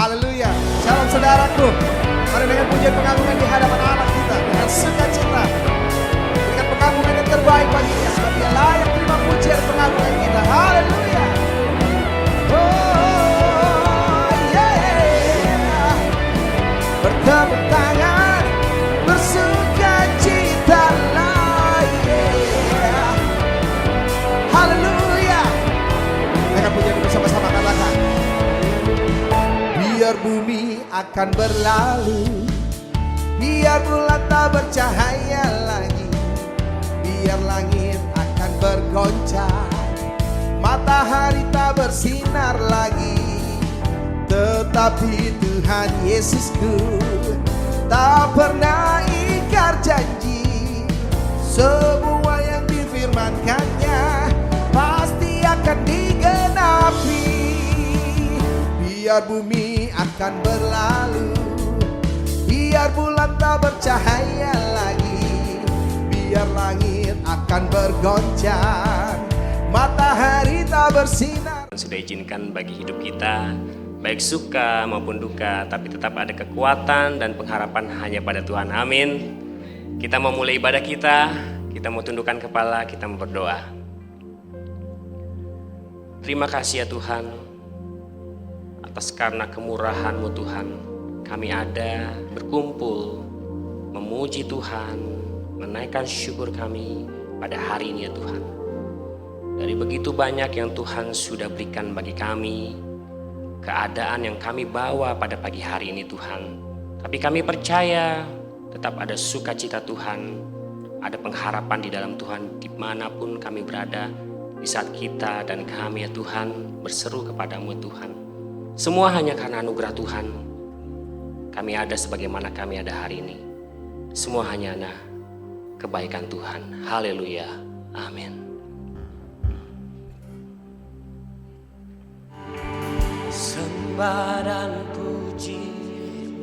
Haleluya. Shalom saudaraku. Mari dengan pujian pengagungan di hadapan Allah kita dengan sukacita. Dengan pengagungan yang terbaik baginya, sebab Dia layak terima pujian pengagungan kita. Haleluya. Oh yeah. Bertepuk tangan, bersukacitalah. Yeah. Haleluya. Dengan pujian bersama-sama katakan. Biar bumi akan berlalu, biar bulan tak bercahaya lagi, biar langit akan bergoncang, matahari tak bersinar lagi. Tetapi Tuhan Yesusku tak pernah ingkar janji. Semua yang difirmankannya pasti akan digenapi. Biar bumi akan berlalu, biar bulan tak bercahaya lagi, biar langit akan bergoncang, matahari tak bersinar. Sudah izinkan bagi hidup kita, baik suka maupun duka, tapi tetap ada kekuatan dan pengharapan hanya pada Tuhan. Amin. Kita mau mulai ibadah kita mau tundukkan kepala, kita mau berdoa. Terima kasih ya Tuhan, atas karena kemurahan-Mu Tuhan, kami ada berkumpul memuji Tuhan, menaikkan syukur kami pada hari ini ya Tuhan. Dari begitu banyak yang Tuhan sudah berikan bagi kami, keadaan yang kami bawa pada pagi hari ini Tuhan. Tapi kami percaya tetap ada sukacita Tuhan, ada pengharapan di dalam Tuhan dimanapun kami berada, di saat kita dan kami ya Tuhan berseru kepadamu Tuhan. Semua hanya karena anugerah Tuhan. Kami ada sebagaimana kami ada hari ini. Semua hanya kebaikan Tuhan. Haleluya. Amin. Sembah dan puji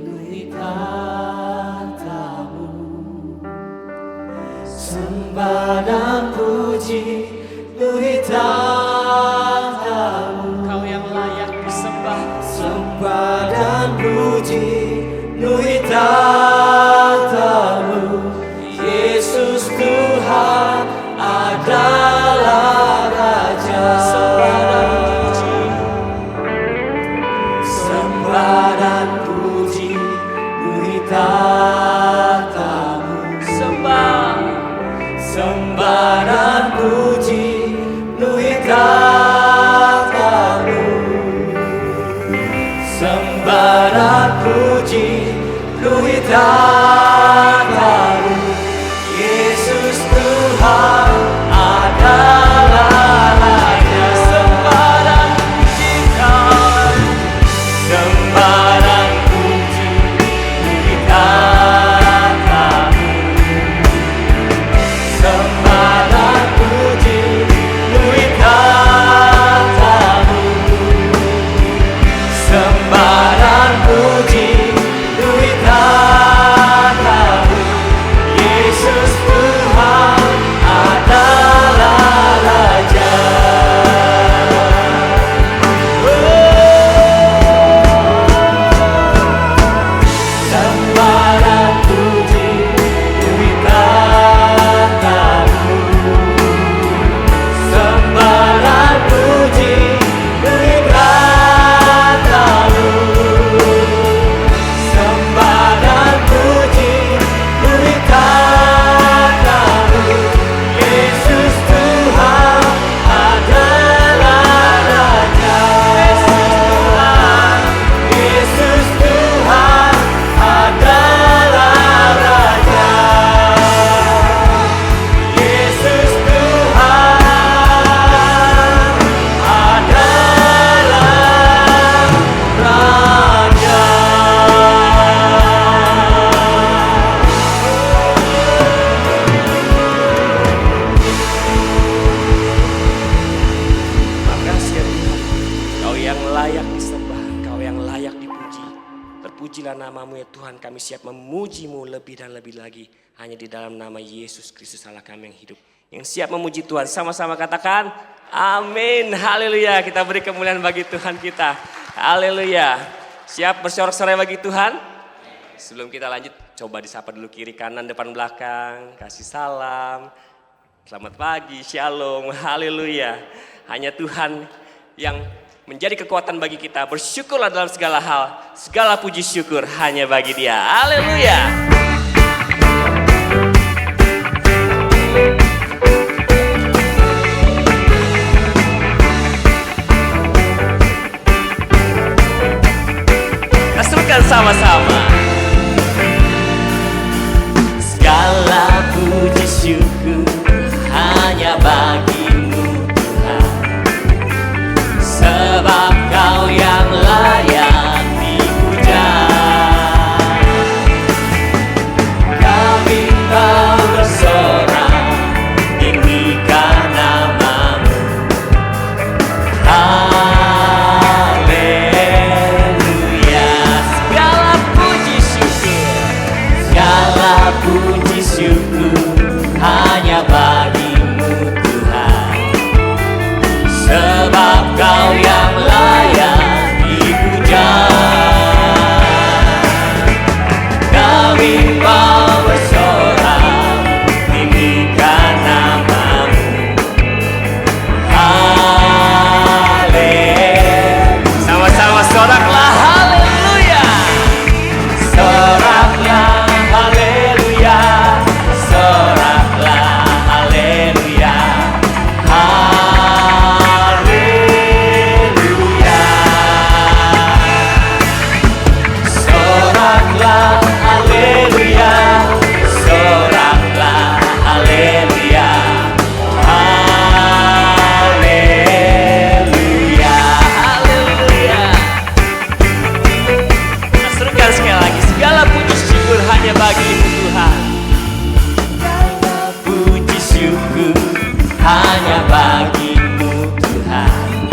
beri katamu. Sembah dan puji beri katamu. Kau yang layak disembah. Sembah dan puji beri katamu. Yesus Tuhan adalah Raja. Sembah dan puji beri katamu. Sembah dan puji beri katamu. Sembah dan puji beri katamu. Yesus Tuhan adalah Raja. Sembah dan puji Kau. Sembah dan puji beri katamu. Sembah dan puji beri katamu. Sembah dan puji beri katamu. Yesus Tuhan adalah Raja. Sembah dan puji beri katamu. Sembah dan puji beri katamu. Sembah dan puji beri katamu. Yesus Tuhan adalah Raja. Yesus Tuhan adalah Raja. Yesus Tuhan adalah Raja. Makasih ya Tuhan, Kau yang layak disembah, Kau yang layak dipuji. Terpujilah namamu ya Tuhan, kami siap memujimu lebih dan lebih lagi. Hanya di dalam nama Yesus Kristus Allah kami yang hidup. Yang siap memuji Tuhan, sama-sama katakan amin. Haleluya, kita beri kemuliaan bagi Tuhan kita. Haleluya. Siap bersorak-sorai bagi Tuhan? Sebelum kita lanjut, coba disapa dulu kiri kanan depan belakang. Kasih salam. Selamat pagi, shalom, haleluya. Hanya Tuhan yang menjadi kekuatan bagi kita. Bersyukurlah dalam segala hal. Segala puji syukur hanya bagi Dia. Haleluya. Rasulkan sama-sama. Segala puji syukur hanya bagi-Mu Tuhan, sebab Kau yang layak dipuja. Kami mau bersorak tinggikan nama-Mu. Haleluya. Segala puji syukur hanya bagi-Mu Tuhan, sebab Kau yang layak dipuja. Kami mau bersorak tinggikan nama-Mu. Haleluya. Sama-sama soraklah haleluya. Soraklah haleluya. Soraklah haleluya. Haleluya. Soraklah haleluya. Soraklah haleluya. Haleluya. Haleluya. Serukan sekali lagi. Segala puji syukur hanya bagi-Mu Tuhan. Segala puji syukur hanya bagi-Mu Tuhan,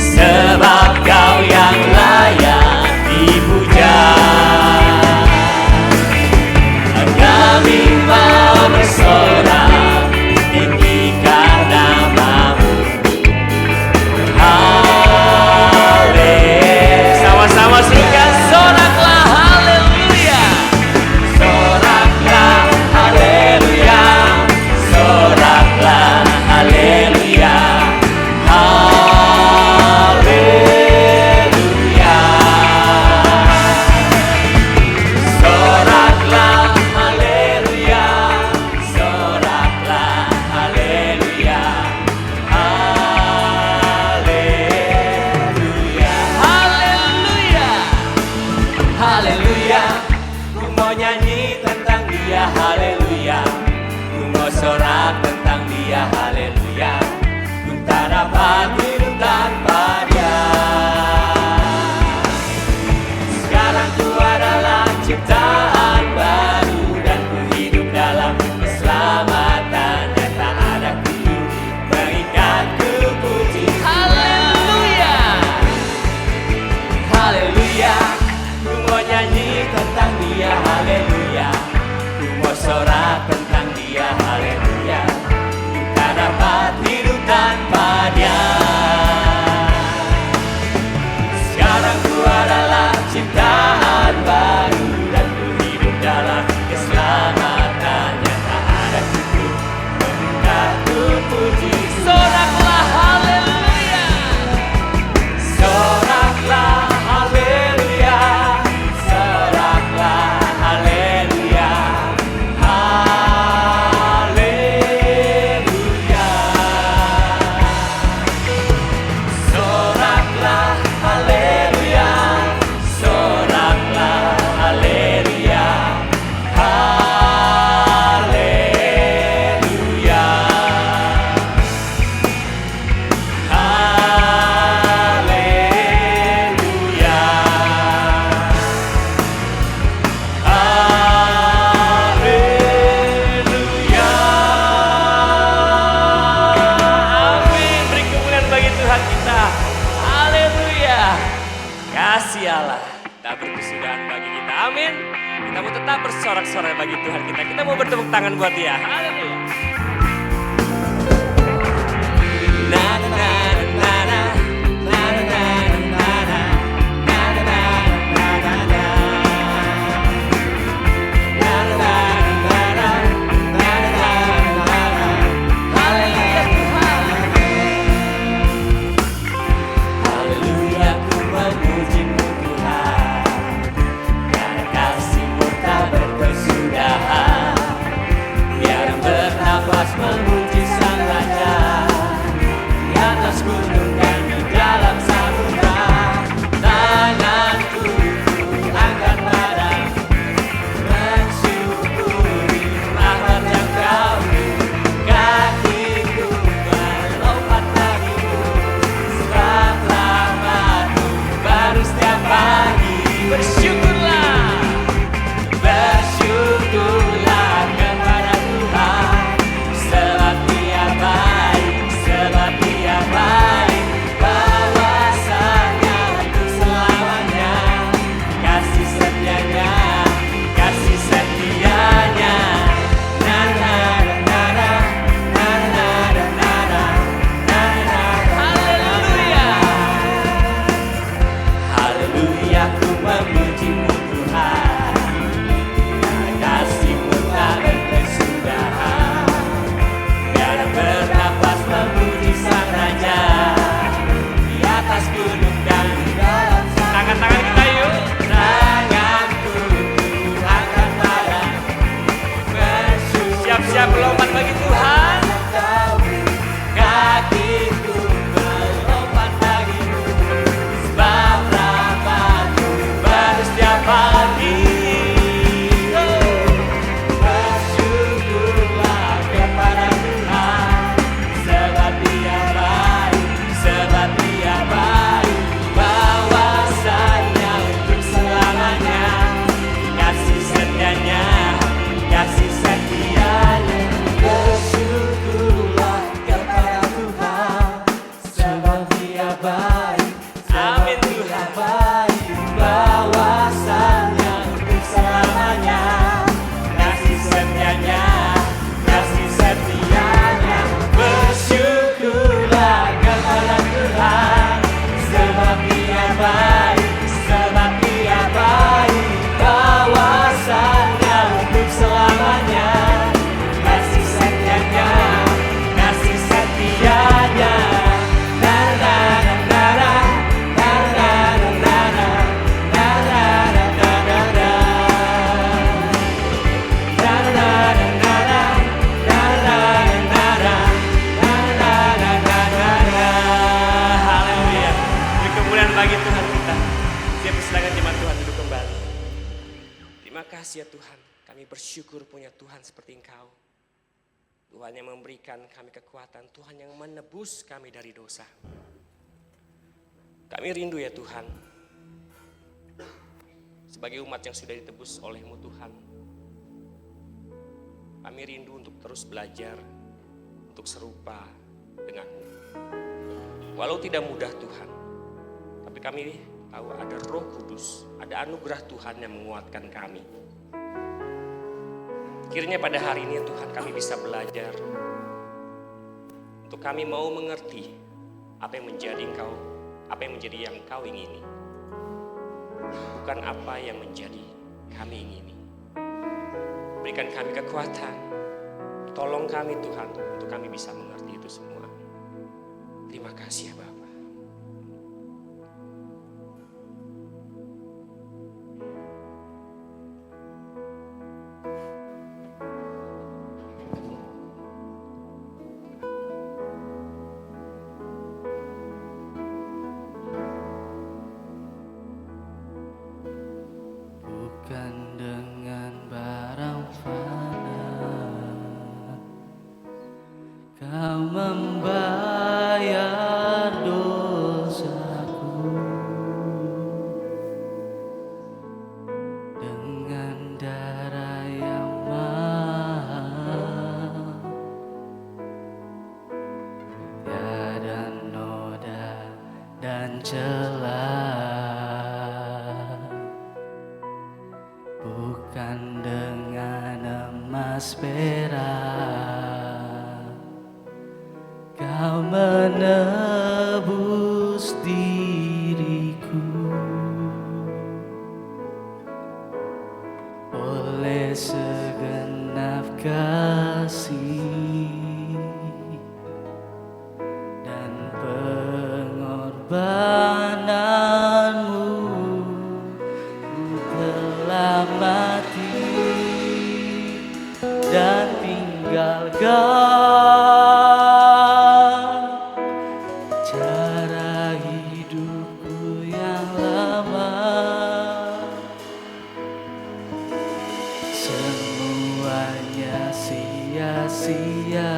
sebab Kau yang layak dipuja. Kami mau bersorak tinggikan nama-Mu. Haleluya. Sama-sama serukan soraklah haleluya. Soraklah haleluya. Soraklah haleluya. Haleluya. Soraklah haleluya. Soraklah haleluya. Haleluya. Haleluya. Haleluya. Ku mau nyanyi tentang Dia, haleluya. Ku mau sorak tentang Dia, haleluya. Ku tak dapat hidup tanpa Dia. Sekarang ku adalah ciptaan baru, dan ku hidup dalam keselamatan yang tak ada kutu mengikat ku puji. Haleluya. Haleluya. Ku mau nyanyi tentang Dia, haleluya. Ku mau sorak tentang Dia, haleluya. Ku tak dapat hidup tanpa Dia. Sekarang ku adalah ciptaan baru, dan ku hidup dalam keselamatan yang tak ada kutu mengikat ku puji. Soraklah haleluya. Soraklah haleluya. Soraklah haleluya. Haleluya. Soraklah haleluya. Soraklah haleluya. Haleluya. Haleluya. Haleluya. Amin. Beri kemuliaan bagi Tuhan kita. Haleluya. Kasih Allah tak berkesudahan bagi kita. Amin. Kita mau tetap bersorak-sorai bagi Tuhan kita. Kita mau bertepuk tangan buat Dia. Haleluya. Na na na na na na na na na na na na Siap silakan jemaat Tuhan duduk kembali. Terima kasih ya Tuhan, kami bersyukur punya Tuhan seperti Engkau. Tuhan yang memberikan kami kekuatan, Tuhan yang menebus kami dari dosa. Kami rindu ya Tuhan, sebagai umat yang sudah ditebus oleh-Mu Tuhan. Kami rindu untuk terus belajar, untuk serupa dengan-Mu. Walau tidak mudah Tuhan, tapi kami tahu ada Roh Kudus, ada anugerah Tuhan yang menguatkan kami. Kiranya pada hari ini Tuhan kami bisa belajar, untuk kami mau mengerti apa yang menjadi Engkau, apa yang menjadi yang Kau ingini, bukan apa yang menjadi kami ingini. Berikan kami kekuatan, tolong kami Tuhan untuk kami bisa mengerti itu semua. Terima kasih ya Bapa. Bukan dengan barang fana Kau membayar dosaku, dengan darah yang mahal, tiada noda dan celah. Bukan dengan emas perak Kau menebus diriku, oleh segenap kasih dan pengorbananmu. Telah mati dan tinggalkan cara hidupku yang lama. Semuanya sia-sia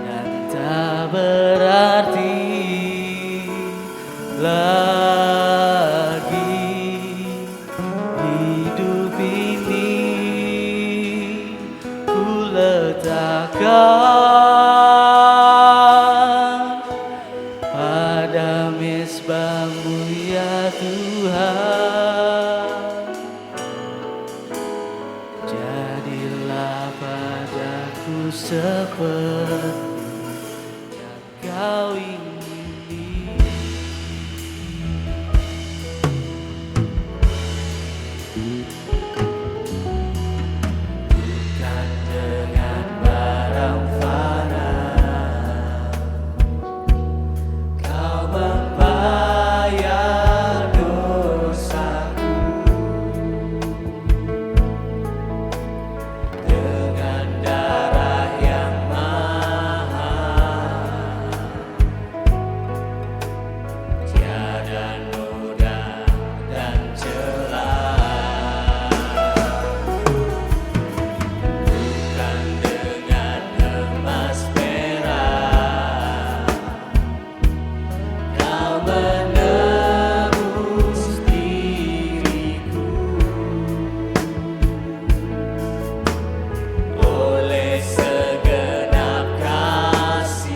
dan tak berarti lagi. Hidup ini ku letakkan pada mezbah-Mu ya Tuhan. Jadilah padaku seperti yang Kau ingini. Bukan dengan barang fana Kau membayar dosaku, dengan darah yang mahal, tiada noda dan celah. Bukan dengan emas perak Kau menebus diriku, oleh segenap kasih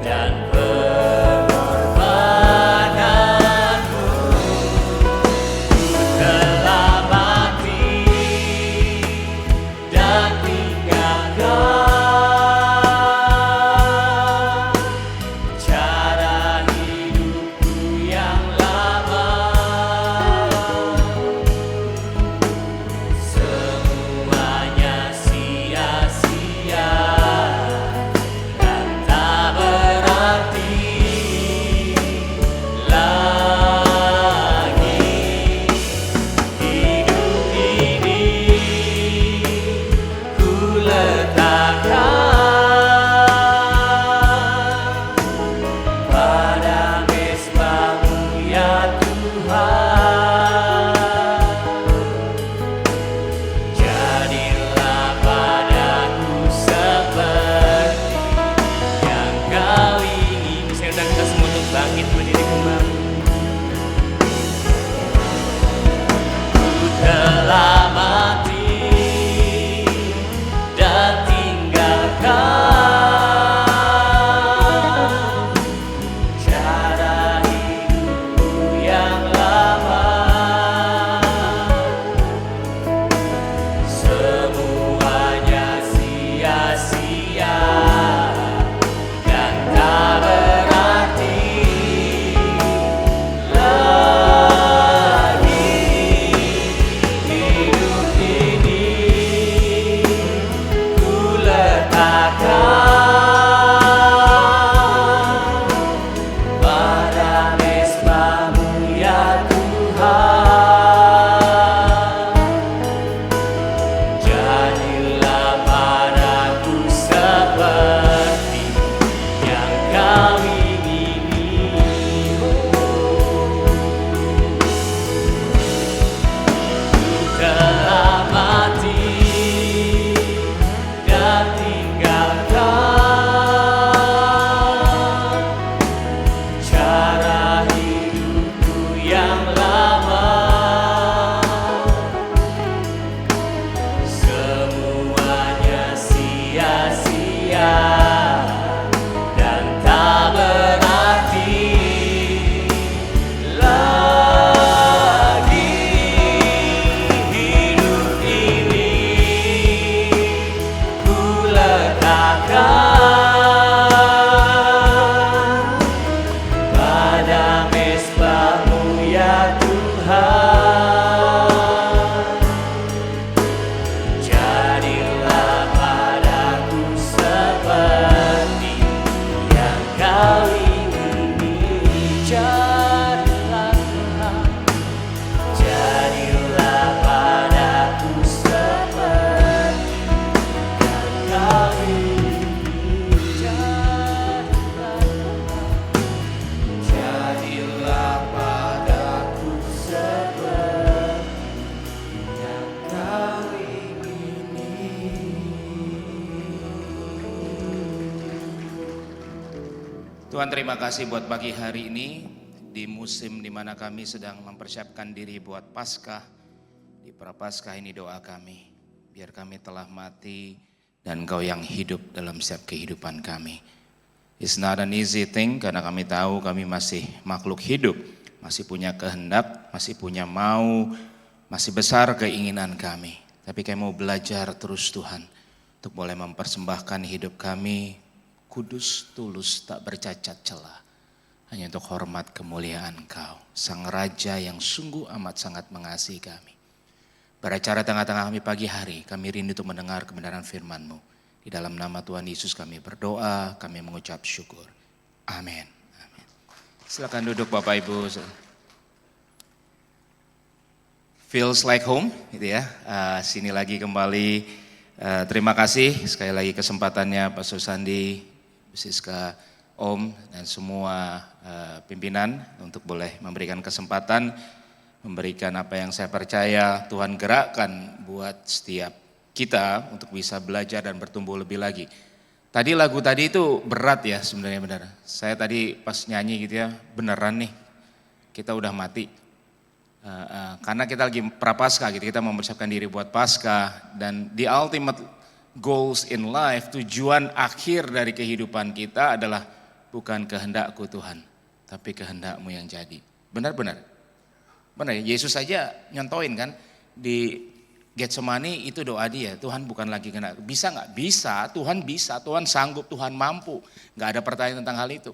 dan pengorbananmu. Telah mati dan tinggalkan cara hidupku yang lama. Semuanya sia-sia dan tak berarti pada mesbah-Mu ya Tuhan. Jadilah padaku seperti yang Kau ingini. Saya undang kita semua untuk bangkit berdiri kembali. Ku telah mati dan tinggalkan cara hidupku yang lama. Semuanya sia-sia dan tak berarti lagi. Hidup ini ku letakkan pada mesbah-Mu ya Tuhan. Jadilah padaku seperti yang Kau ingini. Ku telah mati dan tinggalkan cara hidupku yang lama. Semuanya sia-sia dan tak berarti lagi. Hidup ini ku letakkan pada mesbah-Mu ya Tuhan. Jadilah padaku seperti yang Kau ingini. Jadilah Tuhan. Jadilah padaku seperti yang Kau ingini. Jadilah Tuhan. Jadilah padaku seperti yang Kau Tuhan, terima kasih buat pagi hari ini di musim di mana kami sedang mempersiapkan diri buat Paskah. Di Prapaskah ini doa kami, biar kami telah mati dan Engkau yang hidup dalam setiap kehidupan kami. It's not an easy thing karena kami tahu kami masih makhluk hidup, masih punya kehendak, masih punya mau, masih besar keinginan kami. Tapi kami mau belajar terus Tuhan untuk boleh mempersembahkan hidup kami kudus, tulus, tak bercacat celah. Hanya untuk hormat kemuliaan Engkau, Sang Raja yang sungguh amat sangat mengasihi kami. Beracara tengah-tengah kami pagi hari, kami rindu untuk mendengar kebenaran firman-Mu. Di dalam nama Tuhan Yesus kami berdoa, kami mengucap syukur. Amin. Amin. Silakan duduk Bapak Ibu. Feels like home, gitu ya. Sini lagi kembali. Terima kasih sekali lagi kesempatannya Pak Susandi, Bu Siska, Om dan semua pimpinan untuk boleh memberikan kesempatan, memberikan apa yang saya percaya Tuhan gerakkan buat setiap kita untuk bisa belajar dan bertumbuh lebih lagi. Tadi lagu tadi itu berat ya sebenarnya benar. Saya tadi pas nyanyi gitu ya, beneran nih kita udah mati. Karena kita lagi prapaskah gitu, kita mempersiapkan diri buat Paskah dan the ultimate goals in life, tujuan akhir dari kehidupan kita adalah bukan kehendakku Tuhan, tapi kehendak-Mu yang jadi. Benar-benar. Benar ya, Yesus aja nyontoin kan di Getsemani itu doa dia, Tuhan bukan lagi kehendak. Bisa nggak? Bisa, Tuhan sanggup, Tuhan mampu. Nggak ada pertanyaan tentang hal itu.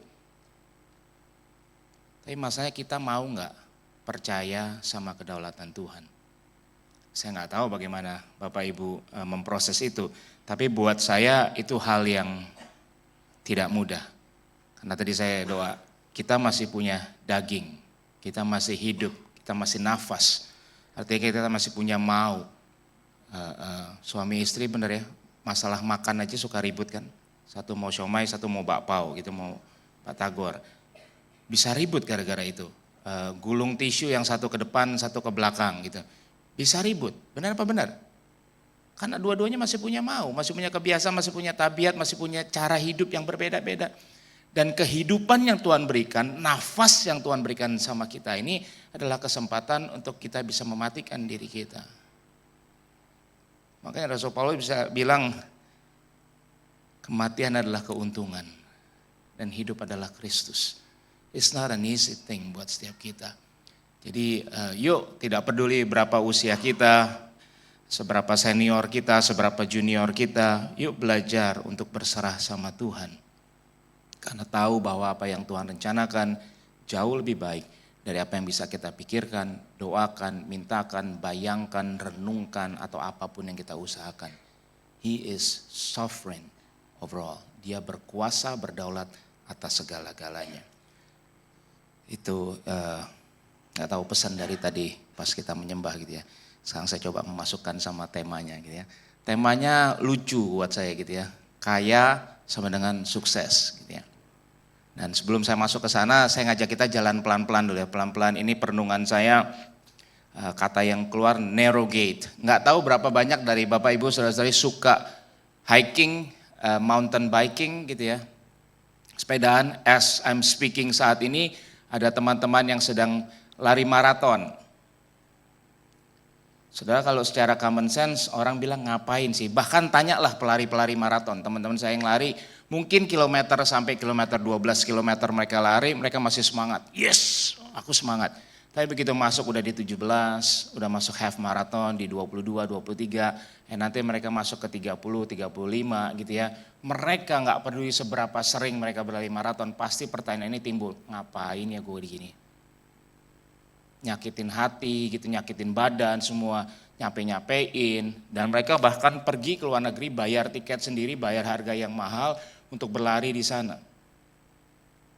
Tapi masalahnya kita mau nggak percaya sama kedaulatan Tuhan. Saya nggak tahu bagaimana Bapak Ibu memproses itu, tapi buat saya itu hal yang tidak mudah. Karena tadi saya doa, kita masih punya daging, kita masih hidup, kita masih nafas, artinya kita masih punya mau. Suami istri bener ya, masalah makan aja suka ribut kan. Satu mau siomay, satu mau bakpao gitu, mau batagor. bisa ribut gara-gara itu. Gulung tisu yang satu ke depan, satu ke belakang gitu. Bisa ribut, benar apa benar? Karena dua-duanya masih punya masih punya kebiasaan, masih punya tabiat, masih punya cara hidup yang berbeda-beda. Dan kehidupan yang Tuhan berikan, nafas yang Tuhan berikan sama kita ini adalah kesempatan untuk kita bisa mematikan diri kita. Makanya Rasul Paulus bisa bilang, kematian adalah keuntungan dan hidup adalah Kristus. It's not an easy thing buat setiap kita. Jadi yuk, tidak peduli berapa usia kita, seberapa senior kita, seberapa junior kita, yuk belajar untuk berserah sama Tuhan. Karena tahu bahwa apa yang Tuhan rencanakan jauh lebih baik dari apa yang bisa kita pikirkan, doakan, mintakan, bayangkan, renungkan, atau apapun yang kita usahakan. He is sovereign over all. Dia berkuasa, berdaulat atas segala-galanya. Itu gak tahu pesan dari tadi pas kita menyembah gitu ya. Sekarang saya coba memasukkan sama temanya gitu ya. Temanya lucu buat saya gitu ya. Kaya sama dengan sukses gitu ya. Dan sebelum saya masuk ke sana, saya ngajak kita jalan pelan-pelan dulu ya. Pelan-pelan ini perenungan saya, kata yang keluar narrow gate. Nggak tahu berapa banyak dari Bapak Ibu saudara-saudari suka hiking, mountain biking gitu ya. Sepedaan, as I'm speaking saat ini ada teman-teman yang sedang lari maraton. Saudara, kalau secara common sense orang bilang ngapain sih? Bahkan tanyalah pelari-pelari maraton, teman-teman saya yang lari, mungkin kilometer sampai kilometer 12 kilometer mereka lari, mereka masih semangat. Yes, aku semangat. Tapi begitu masuk udah di 17, udah masuk half marathon di 22, 23, nanti mereka masuk ke 30, 35 gitu ya. Mereka nggak peduli seberapa sering mereka berlari maraton, pasti pertanyaan ini timbul, ngapain ya gue di gini? Nyakitin hati gitu, nyakitin badan semua, nyape-nyapein. Dan mereka bahkan pergi ke luar negeri, bayar tiket sendiri, bayar harga yang mahal untuk berlari di sana.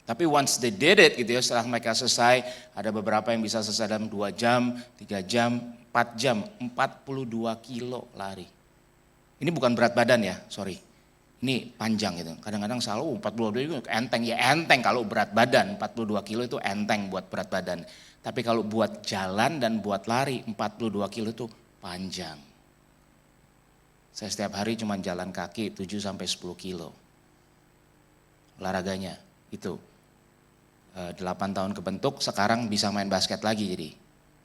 Tapi once they did it gitu ya, setelah mereka selesai, ada beberapa yang bisa selesai dalam 2 jam, 3 jam, 4 jam, 42 kilo lari. Ini bukan berat badan ya, sorry. Ini panjang gitu. Kadang-kadang selalu 42 kilo enteng, ya enteng kalau berat badan, 42 kilo itu enteng buat berat badan. Tapi kalau buat jalan dan buat lari 42 kilo itu panjang. Saya setiap hari cuma jalan kaki 7 sampai 10 kilo. Olahraganya itu. 8 tahun kebentuk, sekarang bisa main basket lagi jadi.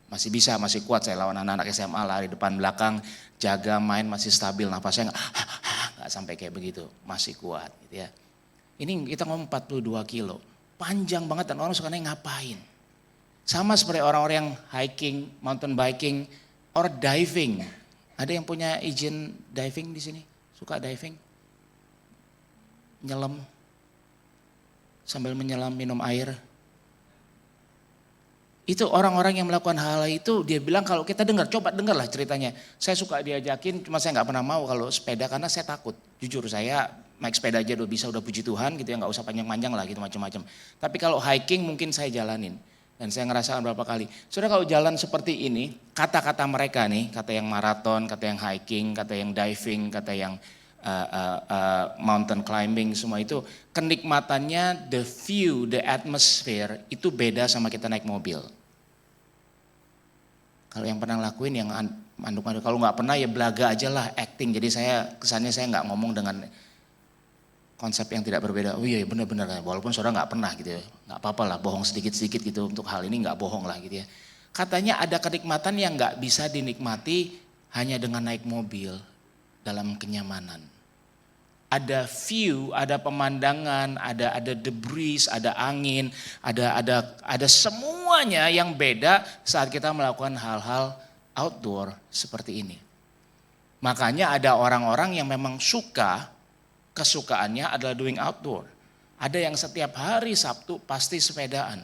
Masih bisa, masih kuat saya lawan anak-anak SMA lari depan belakang, jaga main masih stabil, nafasnya enggak sampai kayak begitu, masih kuat gitu ya. Ini kita ngomong 42 kilo, panjang banget dan orang suka nanya ngapain. Sama seperti orang-orang yang hiking, mountain biking, or diving. Ada yang punya izin diving di sini? Suka diving? Nyelam? Sambil menyelam minum air? Itu orang-orang yang melakukan hal itu, dia bilang kalau kita dengar, coba dengarlah ceritanya. Saya suka diajakin, cuma saya nggak pernah mau kalau sepeda karena saya takut. Jujur saya naik sepeda aja udah puji Tuhan gitu ya, nggak usah panjang-panjang lah gitu macam-macam. Tapi kalau hiking mungkin saya jalanin. Dan saya ngerasakan berapa kali. Saudara, kalau jalan seperti ini, kata-kata mereka nih, kata yang maraton, kata yang hiking, kata yang diving, kata yang mountain climbing, semua itu kenikmatannya, the view, the atmosphere itu beda sama kita naik mobil. Kalau yang pernah lakuin yang manduk-manduk, kalau nggak pernah ya belaga aja lah, acting. Jadi kesannya saya nggak ngomong dengan konsep yang tidak berbeda. Oh iya benar-benar, walaupun saudara nggak pernah gitu ya, nggak apa-apa lah, bohong sedikit-sedikit gitu untuk hal ini, nggak bohong lah gitu ya. Katanya ada kenikmatan yang nggak bisa dinikmati hanya dengan naik mobil dalam kenyamanan. Ada view, ada pemandangan, ada debris, ada angin, ada semuanya yang beda saat kita melakukan hal-hal outdoor seperti ini. Makanya ada orang-orang yang memang kesukaannya adalah doing outdoor. Ada yang setiap hari Sabtu pasti sepedaan.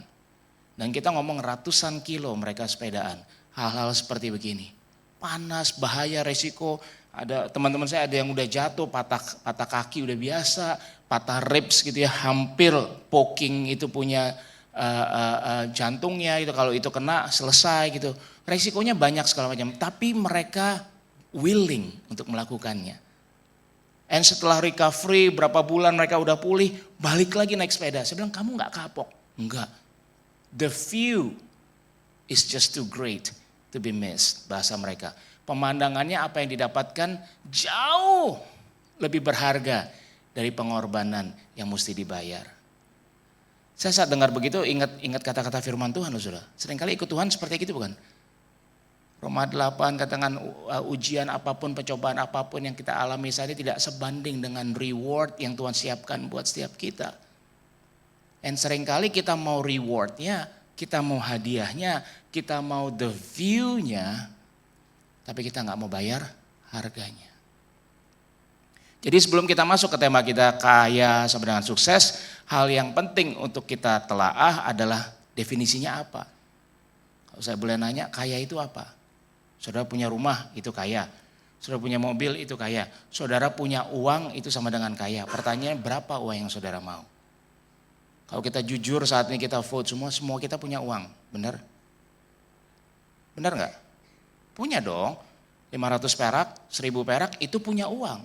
Dan kita ngomong ratusan kilo mereka sepedaan. Hal-hal seperti begini. Panas, bahaya, resiko. Ada teman-teman saya ada yang udah jatuh, patah kaki udah biasa, patah ribs gitu ya, hampir poking itu punya jantungnya itu, kalau itu kena selesai gitu. Resikonya banyak segala macam, tapi mereka willing untuk melakukannya. And setelah recovery berapa bulan mereka udah pulih, balik lagi naik sepeda. Saya bilang, kamu gak kapok? Enggak, The view is just too great to be missed, bahasa mereka. Pemandangannya apa yang didapatkan jauh lebih berharga dari pengorbanan yang mesti dibayar. Saya saat dengar begitu ingat kata-kata firman Tuhan loh saudara. Seringkali ikut Tuhan seperti itu bukan? Roma 8 katakan ujian apapun, pencobaan apapun yang kita alami saat ini tidak sebanding dengan reward yang Tuhan siapkan buat setiap kita. Dan seringkali kita mau rewardnya, kita mau hadiahnya, kita mau the view-nya, tapi kita nggak mau bayar harganya. Jadi sebelum kita masuk ke tema kita kaya sama dengan sukses, hal yang penting untuk kita telaah adalah definisinya apa. Kalau saya boleh nanya, kaya itu apa? Saudara punya rumah, itu kaya. Saudara punya mobil, itu kaya. Saudara punya uang, itu sama dengan kaya. Pertanyaannya, berapa uang yang saudara mau? Kalau kita jujur saat ini kita vote semua kita punya uang, benar? Benar nggak? Punya dong, 500 perak, 1000 perak itu punya uang.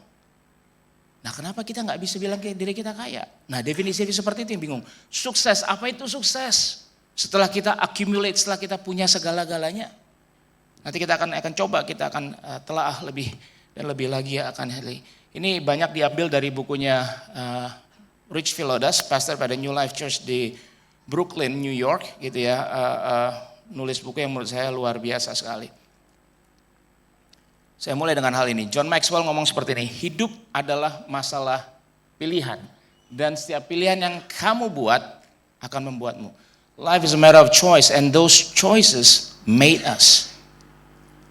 Nah kenapa kita nggak bisa bilang ke diri kita kaya? Nah definisi seperti itu yang bingung. Sukses, apa itu sukses? Setelah kita accumulate, setelah kita punya segala-galanya. Nanti kita akan coba, kita akan telaah lebih dan lebih lagi ya akan ini banyak diambil dari bukunya Rich Villodas, pastor pada New Life Church di Brooklyn, New York, gitu ya, nulis buku yang menurut saya luar biasa sekali. Saya mulai dengan hal ini. John Maxwell ngomong seperti ini, hidup adalah masalah pilihan dan setiap pilihan yang kamu buat akan membuatmu. Life is a matter of choice and those choices made us.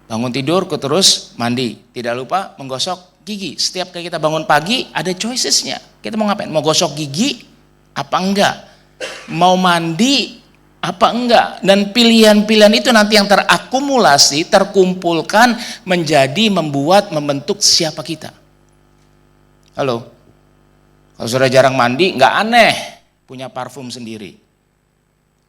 Bangun tidur, terus mandi, tidak lupa menggosok gigi. Setiap kali kita bangun pagi ada choicesnya. Kita mau ngapain? Mau gosok gigi apa enggak? Mau mandi apa enggak? Dan pilihan-pilihan itu nanti yang terakumulasi, terkumpulkan menjadi membentuk siapa kita. Halo? Kalau saudara jarang mandi, enggak aneh punya parfum sendiri.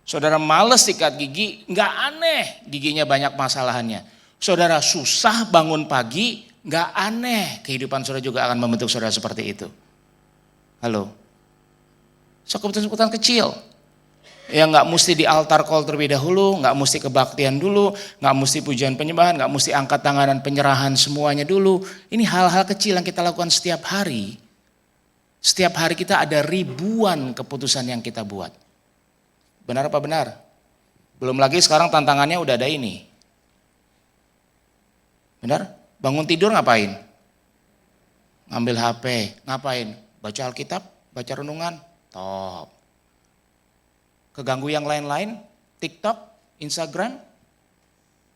Saudara males sikat gigi, enggak aneh giginya banyak masalahannya. Saudara susah bangun pagi, enggak aneh kehidupan saudara juga akan membentuk saudara seperti itu. Halo? So keputusan-keputusan kecil. Ya nggak mesti di altar call terlebih dahulu, nggak mesti kebaktian dulu, nggak mesti pujian penyembahan, nggak mesti angkat tangan dan penyerahan semuanya dulu. Ini hal-hal kecil yang kita lakukan setiap hari. Setiap hari kita ada ribuan keputusan yang kita buat. Benar apa benar? Belum lagi sekarang tantangannya udah ada ini. Benar? Bangun tidur ngapain? Ngambil HP, ngapain? Baca Alkitab, baca renungan, top. Keganggu yang lain-lain, TikTok, Instagram,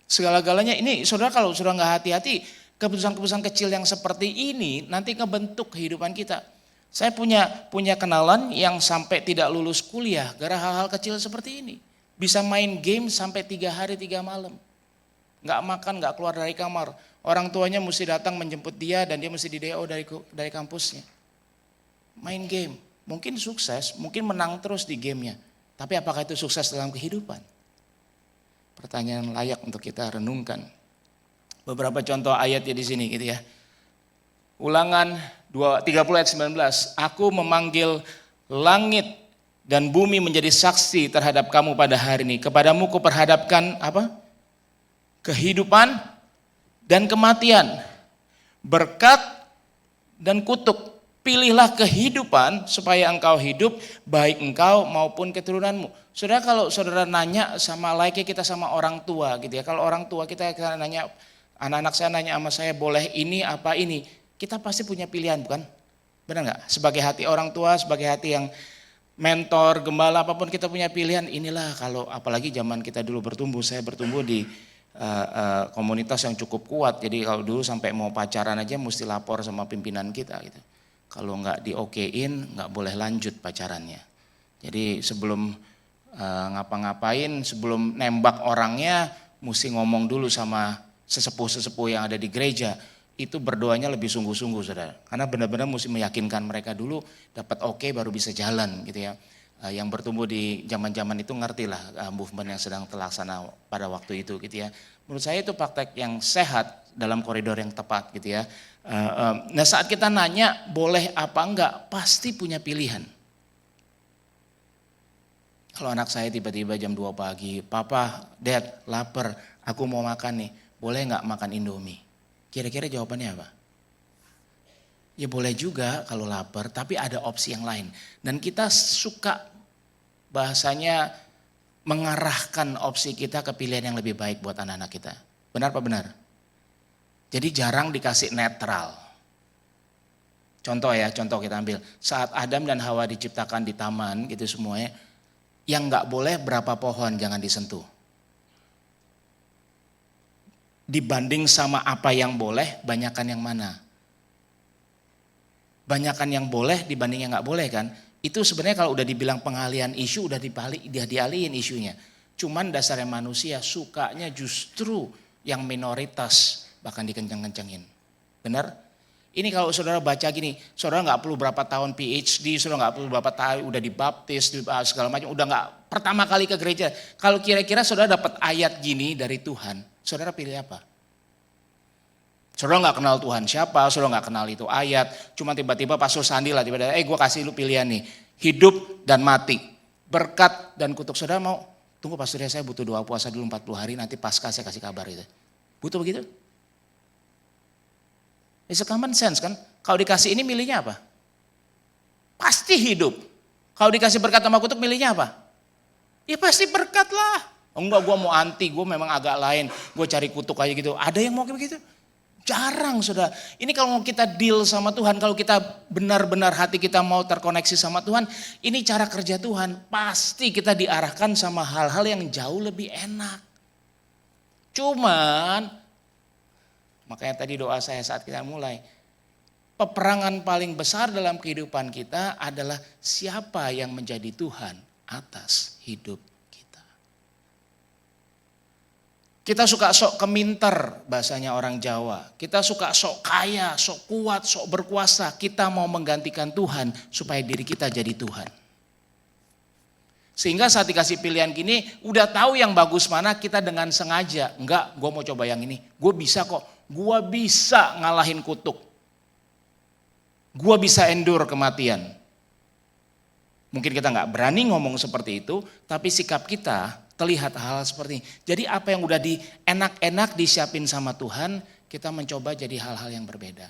segala-galanya ini saudara kalau saudara nggak hati-hati, keputusan-keputusan kecil yang seperti ini nanti ngebentuk kehidupan kita. Saya punya kenalan yang sampai tidak lulus kuliah gara hal-hal kecil seperti ini. Bisa main game sampai 3 hari 3 malam. Nggak makan, nggak keluar dari kamar. Orang tuanya mesti datang menjemput dia dan dia mesti di DO dari kampusnya. Main game, mungkin sukses, mungkin menang terus di gamenya. Tapi apakah itu sukses dalam kehidupan? Pertanyaan layak untuk kita renungkan. Beberapa contoh ayatnya di sini gitu ya. Ulangan 30 ayat 19. Aku memanggil langit dan bumi menjadi saksi terhadap kamu pada hari ini. Kepadamu kuperhadapkan apa? Kehidupan dan kematian. Berkat dan kutuk. Pilihlah kehidupan supaya engkau hidup, baik engkau maupun keturunanmu. Saudara kalau saudara nanya sama layaknya kita sama orang tua gitu ya. Kalau orang tua kita nanya, anak-anak saya nanya sama saya boleh ini apa ini. Kita pasti punya pilihan bukan? Benar nggak? Sebagai hati orang tua, sebagai hati yang mentor, gembala apapun kita punya pilihan. Inilah kalau apalagi zaman kita dulu bertumbuh, saya bertumbuh di komunitas yang cukup kuat. Jadi kalau dulu sampai mau pacaran aja mesti lapor sama pimpinan kita gitu. Kalau nggak di-okein nggak boleh lanjut pacarannya. Jadi sebelum ngapa-ngapain, sebelum nembak orangnya mesti ngomong dulu sama sesepuh-sesepuh yang ada di gereja. Itu berdoanya lebih sungguh-sungguh saudara. Karena benar-benar mesti meyakinkan mereka dulu dapat oke baru bisa jalan gitu ya. Yang bertumbuh di zaman-zaman itu ngertilah movement yang sedang terlaksana pada waktu itu gitu ya. Menurut saya itu praktek yang sehat dalam koridor yang tepat gitu ya. Nah saat kita nanya boleh apa enggak, pasti punya pilihan. Kalau anak saya tiba-tiba jam 2 pagi, Papa, Dad, lapar, aku mau makan nih, boleh nggak makan Indomie? Kira-kira jawabannya apa? Ya boleh juga kalau lapar, tapi ada opsi yang lain. Dan kita suka bahasanya mengarahkan opsi kita ke pilihan yang lebih baik buat anak-anak kita. Benar apa benar? Jadi jarang dikasih netral. Contoh kita ambil. Saat Adam dan Hawa diciptakan di taman gitu semuanya, yang nggak boleh berapa pohon jangan disentuh. Dibanding sama apa yang boleh, banyakan yang mana? Banyakan yang boleh dibanding yang nggak boleh kan? Itu sebenarnya kalau udah dibilang pengalihan isu, udah dialihin isunya. Cuman dasarnya manusia sukanya justru yang minoritas bahkan dikenceng-kencengin. Benar? Ini kalau saudara baca gini, saudara nggak perlu berapa tahun PhD, saudara nggak perlu berapa tahun udah dibaptis, segala macam, udah nggak pertama kali ke gereja. Kalau kira-kira saudara dapat ayat gini dari Tuhan, saudara pilih apa? Saudara nggak kenal Tuhan siapa, saudara nggak kenal itu ayat, cuma tiba-tiba Pastor Sandi lah, tiba-tiba, gue kasih lu pilihan nih, hidup dan mati, berkat dan kutuk. Saudara mau, tunggu pastor saya butuh doa puasa dulu 40 hari, nanti pasca saya kasih kabar gitu. Butuh begitu? It's a common sense kan, kalau dikasih ini milihnya apa? Pasti hidup. Kalau dikasih berkat sama kutuk milihnya apa? Ya pasti berkat lah. Enggak, gue mau anti, gue memang agak lain, gue cari kutuk aja gitu. Ada yang mau kayak begitu? Jarang saudara. Ini kalau mau kita deal sama Tuhan, kalau kita benar-benar hati kita mau terkoneksi sama Tuhan, ini cara kerja Tuhan. Pasti kita diarahkan sama hal-hal yang jauh lebih enak. Cuman, makanya tadi doa saya saat kita mulai, peperangan paling besar dalam kehidupan kita adalah siapa yang menjadi Tuhan atas hidup kita. Kita suka sok keminter, bahasanya orang Jawa. Kita suka sok kaya, sok kuat, sok berkuasa. Kita mau menggantikan Tuhan supaya diri kita jadi Tuhan. Sehingga saat dikasih pilihan gini, udah tahu yang bagus mana, kita dengan sengaja. Enggak, gue mau coba yang ini. Gue bisa kok, gue bisa ngalahin kutuk. Gue bisa endure kematian. Mungkin kita nggak berani ngomong seperti itu, tapi sikap kita terlihat hal-hal seperti ini. Jadi apa yang udah enak-enak disiapin sama Tuhan, kita mencoba jadi hal-hal yang berbeda.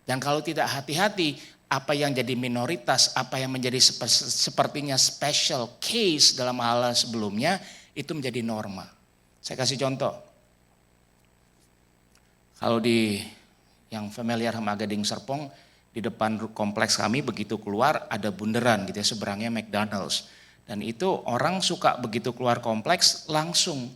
Dan kalau tidak hati-hati, apa yang jadi minoritas, apa yang menjadi sepertinya special case dalam hal sebelumnya, itu menjadi norma. Saya kasih contoh. Kalau di yang familiar sama Gading Serpong, di depan kompleks kami begitu keluar ada bundaran gitu ya, seberangnya McDonald's. Dan itu orang suka begitu keluar kompleks langsung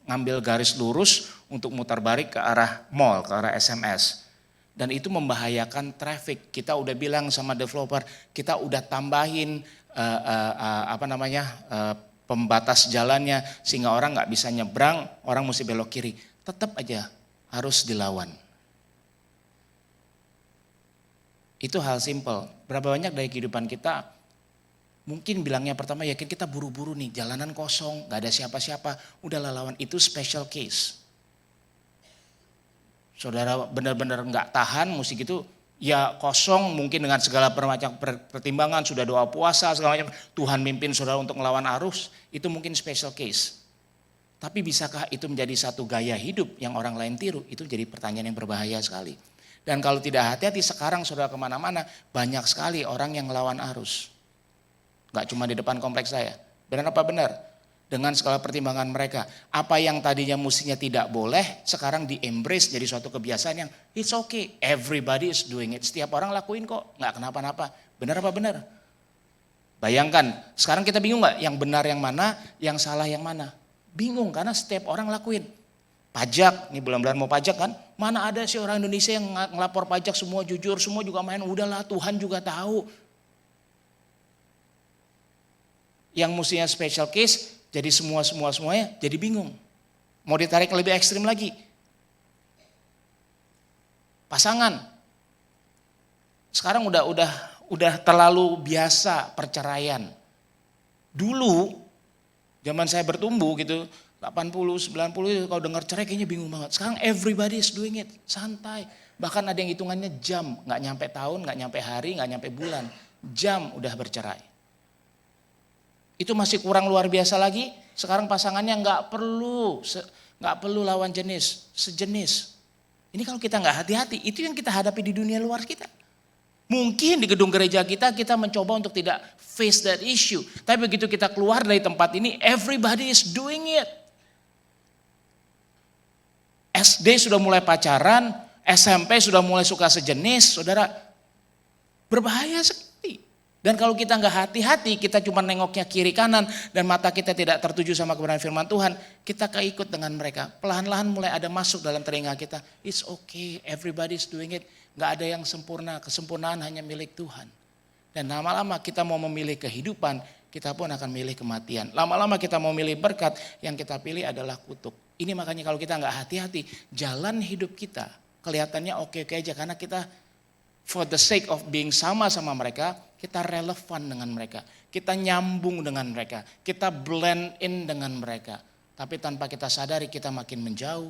ngambil garis lurus untuk mutar balik ke arah mall, ke arah SMS. Dan itu membahayakan traffic. Kita udah bilang sama developer, kita udah tambahin pembatas jalannya sehingga orang nggak bisa nyebrang, orang mesti belok kiri. Tetap aja harus dilawan. Itu hal simple. Berapa banyak dari kehidupan kita mungkin bilangnya pertama yakin kita buru-buru nih, jalanan kosong, gak ada siapa-siapa, udahlah lawan, itu special case. Saudara benar-benar gak tahan, mesti gitu, ya kosong mungkin dengan segala macam pertimbangan, sudah doa puasa, segala macam, Tuhan mimpin saudara untuk melawan arus, itu mungkin special case. Tapi bisakah itu menjadi satu gaya hidup yang orang lain tiru? Itu jadi pertanyaan yang berbahaya sekali. Dan kalau tidak hati-hati sekarang saudara kemana-mana, banyak sekali orang yang melawan arus. Gak cuma di depan kompleks saya. Benar apa benar? Dengan segala pertimbangan mereka. Apa yang tadinya mestinya tidak boleh, sekarang di-embrace jadi suatu kebiasaan yang it's okay. Everybody is doing it. Setiap orang lakuin kok, gak kenapa-napa. Benar apa benar? Bayangkan, sekarang kita bingung gak yang benar yang mana, yang salah yang mana? Bingung karena setiap orang lakuin. Pajak, ini bulan-bulan mau pajak kan, mana ada sih orang Indonesia yang ngelapor pajak semua jujur, semua juga main, udahlah Tuhan juga tahu. Yang mestinya special case, jadi semuanya jadi bingung. Mau ditarik lebih ekstrim lagi. Pasangan. Sekarang udah terlalu biasa perceraian. Dulu, zaman saya bertumbuh gitu, 80, 90 itu kalau dengar cerai kayaknya bingung banget. Sekarang everybody is doing it, santai. Bahkan ada yang hitungannya jam, gak nyampe tahun, gak nyampe hari, gak nyampe bulan. Jam udah bercerai. Itu masih kurang luar biasa lagi. Sekarang pasangannya nggak perlu lawan jenis, sejenis. Ini kalau kita nggak hati-hati, itu yang kita hadapi di dunia luar kita. Mungkin di gedung gereja kita mencoba untuk tidak face that issue. Tapi begitu kita keluar dari tempat ini, everybody is doing it. SD sudah mulai pacaran, SMP sudah mulai suka sejenis, saudara. Berbahaya sekali. Dan kalau kita nggak hati-hati, kita cuma nengoknya kiri kanan dan mata kita tidak tertuju sama kebenaran firman Tuhan, kita keikut dengan mereka. Perlahan-lahan mulai ada masuk dalam telinga kita. It's okay, everybody's doing it. Nggak ada yang sempurna, kesempurnaan hanya milik Tuhan. Dan lama-lama kita mau memilih kehidupan, kita pun akan milih kematian. Lama-lama kita mau milih berkat, yang kita pilih adalah kutuk. Ini makanya kalau kita nggak hati-hati, jalan hidup kita kelihatannya oke-oke aja karena kita for the sake of being sama mereka, kita relevan dengan mereka. Kita nyambung dengan mereka. Kita blend in dengan mereka. Tapi tanpa kita sadari kita makin menjauh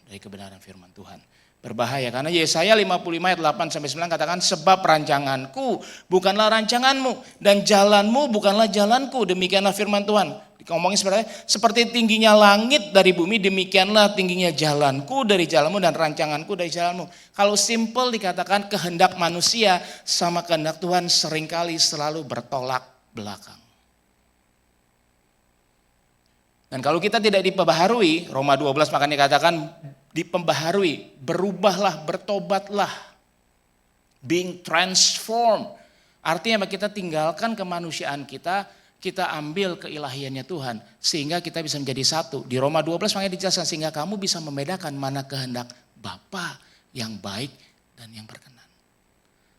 dari kebenaran firman Tuhan. Berbahaya karena Yesaya 55 ayat 8 sampai 9 katakan, sebab rancanganku bukanlah rancanganmu dan jalanmu bukanlah jalanku, demikianlah firman Tuhan. Ngomongin seperti tingginya langit dari bumi, demikianlah tingginya jalanku dari jalanmu dan rancanganku dari jalanmu. Kalau simple dikatakan kehendak manusia sama kehendak Tuhan seringkali selalu bertolak belakang. Dan kalau kita tidak diperbaharui, Roma 12 makanya dikatakan diperbaharui, berubahlah, bertobatlah, being transformed. Artinya kita tinggalkan kemanusiaan kita ambil keilahiannya Tuhan sehingga kita bisa menjadi satu. Di Roma 12 makanya dijelaskan sehingga kamu bisa membedakan mana kehendak Bapa yang baik dan yang berkenan.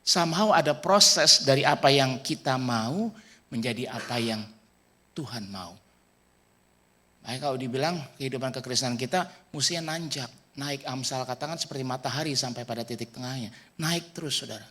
Somehow ada proses dari apa yang kita mau menjadi apa yang Tuhan mau. Makanya kalau dibilang kehidupan kekristenan kita mestinya nanjak, naik. Amsal katakan seperti matahari sampai pada titik tengahnya. Naik terus saudara.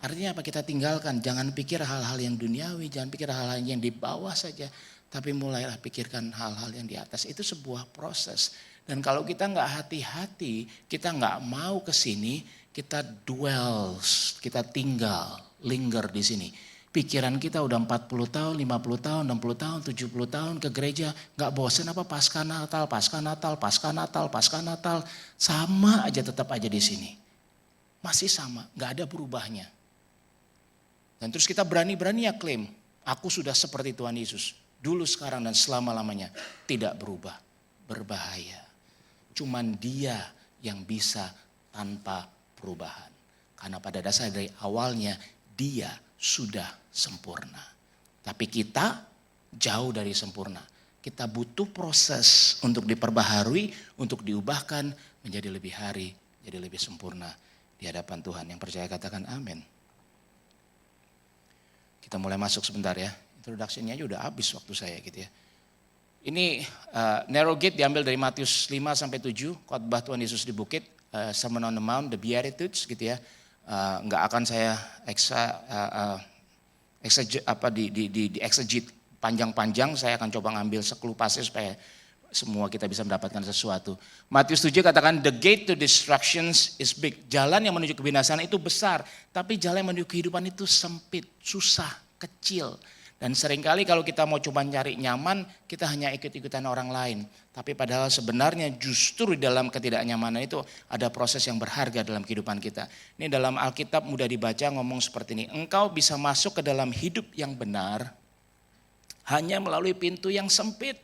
Artinya apa? Kita tinggalkan, jangan pikir hal-hal yang duniawi, jangan pikir hal-hal yang di bawah saja. Tapi mulailah pikirkan hal-hal yang di atas. Itu sebuah proses. Dan kalau kita nggak hati-hati, kita nggak mau ke sini, kita dwells, kita tinggal, linger di sini. Pikiran kita udah 40 tahun, 50 tahun, 60 tahun, 70 tahun ke gereja. Nggak bosen apa pasca Natal, sama aja tetap aja di sini. Masih sama, nggak ada berubahnya. Dan terus kita berani-berani klaim, aku sudah seperti Tuhan Yesus. Dulu, sekarang, dan selama-lamanya. Tidak berubah, berbahaya. Cuman Dia yang bisa tanpa perubahan. Karena pada dasar dari awalnya Dia sudah sempurna. Tapi kita jauh dari sempurna. Kita butuh proses untuk diperbaharui, untuk diubahkan menjadi lebih hari, jadi lebih sempurna di hadapan Tuhan. Yang percaya katakan amin. Kita mulai masuk sebentar ya. Introduction-nya aja udah habis waktu saya gitu ya. Ini narrow gate diambil dari Matius 5 sampai 7, khotbah Tuhan Yesus di bukit, Sermon on the Mount, the Beatitudes gitu ya. Enggak akan saya exegete panjang-panjang, saya akan coba ngambil sekelupasnya supaya semua kita bisa mendapatkan sesuatu. Matius 7 katakan the gate to destructions is big. Jalan yang menuju kebinasaan itu besar, tapi jalan yang menuju kehidupan itu sempit, susah, kecil. Dan seringkali kalau kita mau coba cari nyaman, kita hanya ikut-ikutan orang lain. Tapi padahal sebenarnya justru di dalam ketidaknyamanan itu ada proses yang berharga dalam kehidupan kita. Ini dalam Alkitab mudah dibaca ngomong seperti ini. Engkau bisa masuk ke dalam hidup yang benar hanya melalui pintu yang sempit.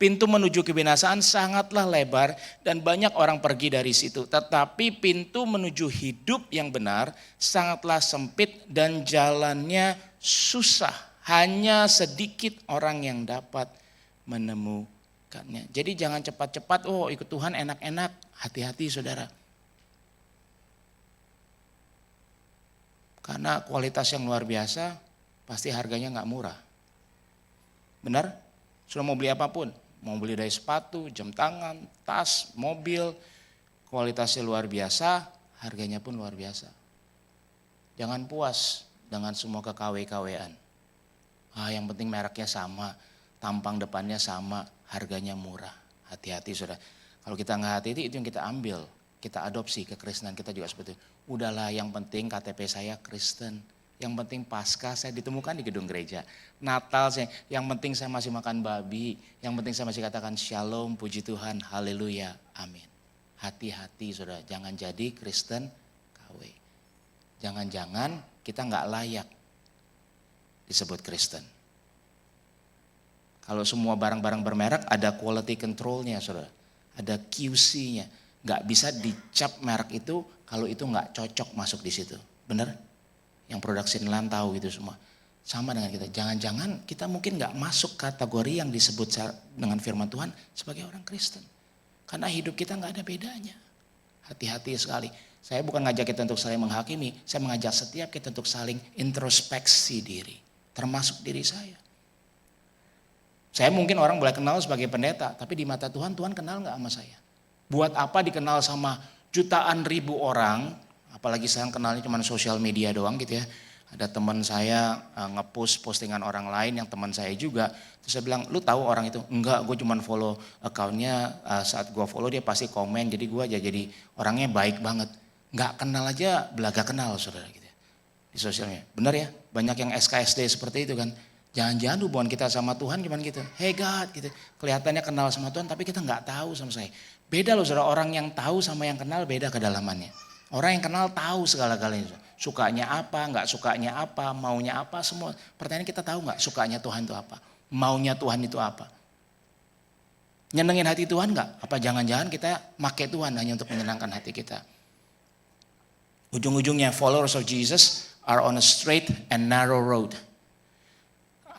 Pintu menuju kebinasaan sangatlah lebar dan banyak orang pergi dari situ. Tetapi pintu menuju hidup yang benar sangatlah sempit dan jalannya susah. Hanya sedikit orang yang dapat menemukannya. Jadi jangan cepat-cepat, ikut Tuhan enak-enak. Hati-hati saudara. Karena kualitas yang luar biasa pasti harganya gak murah. Benar? Sudah mau beli apapun. Mau beli dari sepatu, jam tangan, tas, mobil. Kualitasnya luar biasa, harganya pun luar biasa. Jangan puas dengan semua ke-KW-KW-an. Yang penting mereknya sama, tampang depannya sama, harganya murah. Hati-hati saudara. Kalau kita nggak hati-hati itu yang kita ambil, kita adopsi kekristenan kita juga seperti itu. Udahlah yang penting KTP saya Kristen, Yang penting Paskah saya ditemukan di gedung gereja. Natal yang penting saya masih makan babi. Yang penting saya masih katakan shalom, puji Tuhan, haleluya, amin. Hati-hati saudara, jangan jadi Kristen KW. Jangan-jangan kita nggak layak disebut Kristen. Kalau semua barang-barang bermerek ada quality controlnya saudara. Ada QC-nya. Nggak bisa dicap merek itu kalau itu nggak cocok masuk di situ. Benar? Yang production line tahu itu semua. Sama dengan kita. Jangan-jangan kita mungkin nggak masuk kategori yang disebut dengan firman Tuhan sebagai orang Kristen. Karena hidup kita nggak ada bedanya. Hati-hati sekali. Saya bukan ngajak kita untuk saling menghakimi. Saya mengajak setiap kita untuk saling introspeksi diri. Termasuk diri saya. Saya mungkin orang boleh kenal sebagai pendeta. Tapi di mata Tuhan, Tuhan kenal nggak sama saya? Buat apa dikenal sama jutaan ribu orang? Apalagi saya kenalnya cuma sosial media doang gitu ya. Ada teman saya nge-post postingan orang lain yang teman saya juga. Terus saya bilang, lu tahu orang itu? Enggak, gue cuma follow account-nya. Saat gue follow dia pasti komen. Jadi gue jadi orangnya baik banget. Enggak kenal aja, belaga kenal saudara gitu ya. Di sosialnya. Benar ya? Banyak yang SKSD seperti itu kan. Jangan-jangan hubungan kita sama Tuhan gimana gitu. Hey God gitu. Kelihatannya kenal sama Tuhan tapi kita nggak tahu sama saya. Beda loh saudara, orang yang tahu sama yang kenal beda kedalamannya. Orang yang kenal tahu segala-galanya. Sukanya apa, nggak sukanya apa, maunya apa, semua. Pertanyaan kita tahu nggak sukanya Tuhan itu apa? Maunya Tuhan itu apa? Nyenengin hati Tuhan nggak? Apa jangan-jangan kita make Tuhan hanya untuk menyenangkan hati kita? Ujung-ujungnya followers of Jesus are on a straight and narrow road.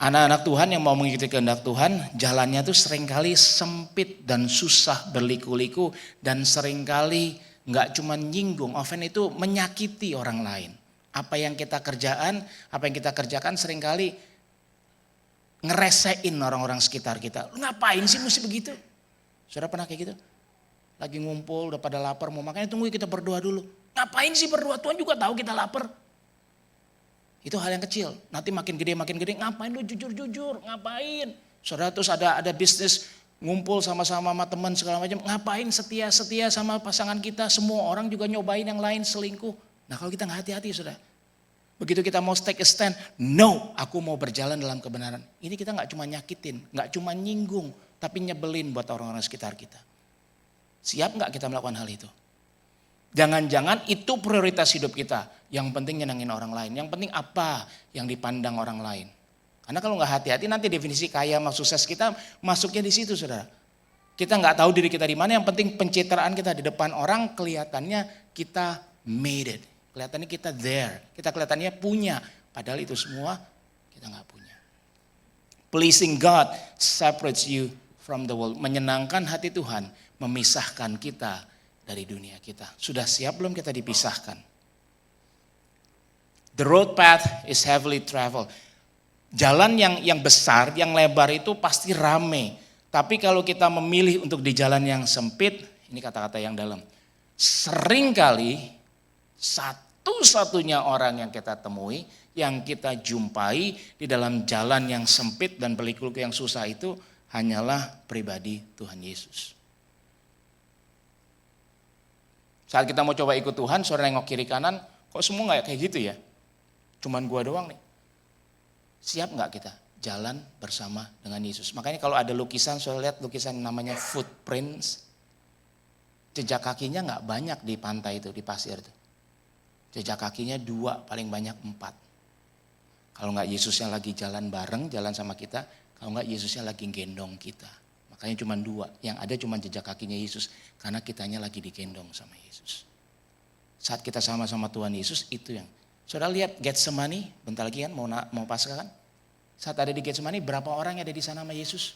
Anak-anak Tuhan yang mau mengikuti kehendak Tuhan, jalannya tuh seringkali sempit dan susah berliku-liku dan seringkali nggak cuma nyinggung, offense itu menyakiti orang lain. Apa yang kita kerjakan seringkali ngeresein orang-orang sekitar kita. Lu ngapain sih mesti begitu? Saudara pernah kayak gitu? Lagi ngumpul, udah pada lapar, mau makan, tunggu kita berdoa dulu. Ngapain sih berdoa? Tuhan juga tahu kita lapar. Itu hal yang kecil. Nanti makin gede, ngapain lu jujur-jujur, ngapain? Saudara terus ada bisnis, ngumpul sama-sama sama teman segala macam, ngapain setia sama pasangan kita, semua orang juga nyobain yang lain selingkuh. Nah kalau kita nggak hati-hati saudara, begitu kita mau take a stand, no, aku mau berjalan dalam kebenaran. Ini kita nggak cuma nyakitin, nggak cuma nyinggung, tapi nyebelin buat orang-orang sekitar kita. Siap nggak kita melakukan hal itu? Jangan-jangan itu prioritas hidup kita. Yang penting nyenengin orang lain. Yang penting apa yang dipandang orang lain. Karena kalau nggak hati-hati nanti definisi kaya sama sukses kita masuknya di situ saudara. Kita nggak tahu diri kita di mana. Yang penting pencitraan kita di depan orang kelihatannya kita made it. Kelihatannya kita there. Kita kelihatannya punya. Padahal itu semua kita nggak punya. Pleasing God separates you from the world. Menyenangkan hati Tuhan memisahkan kita dari dunia kita. Sudah siap belum kita dipisahkan? The road path is heavily traveled. Jalan yang besar, yang lebar itu pasti rame. Tapi kalau kita memilih untuk di jalan yang sempit, ini kata-kata yang dalam. Seringkali satu-satunya orang yang kita temui, yang kita jumpai di dalam jalan yang sempit dan berliku-liku yang susah itu hanyalah pribadi Tuhan Yesus. Saat kita mau coba ikut Tuhan, saudara nengok kiri kanan, kok semua gak kayak gitu ya? Cuman gua doang nih. Siap gak kita jalan bersama dengan Yesus? Makanya kalau ada lukisan, saudara lihat lukisan namanya footprints. Jejak kakinya gak banyak di pantai itu, di pasir itu. Jejak kakinya 2, paling banyak 4. Kalau gak Yesusnya lagi jalan bareng, jalan sama kita. Kalau gak Yesusnya lagi gendong kita. Makanya cuma 2, yang ada cuma jejak kakinya Yesus. Karena kitanya lagi digendong sama Yesus. Saat kita sama-sama Tuhan Yesus, itu yang. Saudara lihat Getsemani, bentar lagi kan mau Paskah kan. Saat ada di Getsemani, berapa orang yang ada di sana sama Yesus?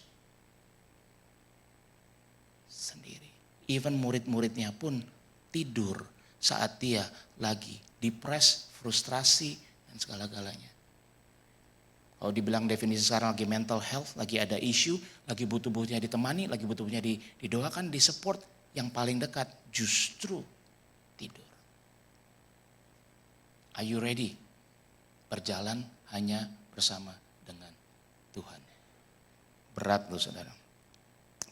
Sendiri. Even murid-muridnya pun tidur saat dia lagi depres, frustrasi, dan segala-galanya. Kalau dibilang definisi sekarang lagi mental health, lagi ada isu, lagi butuh-butuhnya ditemani, lagi butuh-butuhnya didoakan, disupport, yang paling dekat justru tidur. Are you ready? Berjalan hanya bersama dengan Tuhan. Berat loh saudara.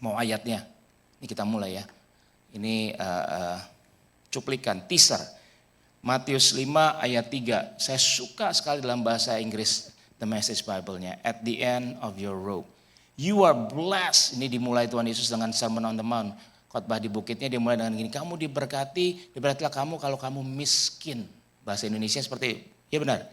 Mau ayatnya? Ini kita mulai ya. Ini cuplikan, teaser. Matius 5 ayat 3. Saya suka sekali dalam bahasa Inggris The Message Bible-nya. At the end of your rope. You are blessed. Ini dimulai Tuhan Yesus dengan Sermon on the Mount. Khotbah di bukitnya dia mulai dengan gini. Kamu diberkati, diberkatilah kamu kalau kamu miskin. Bahasa Indonesia seperti, ya benar.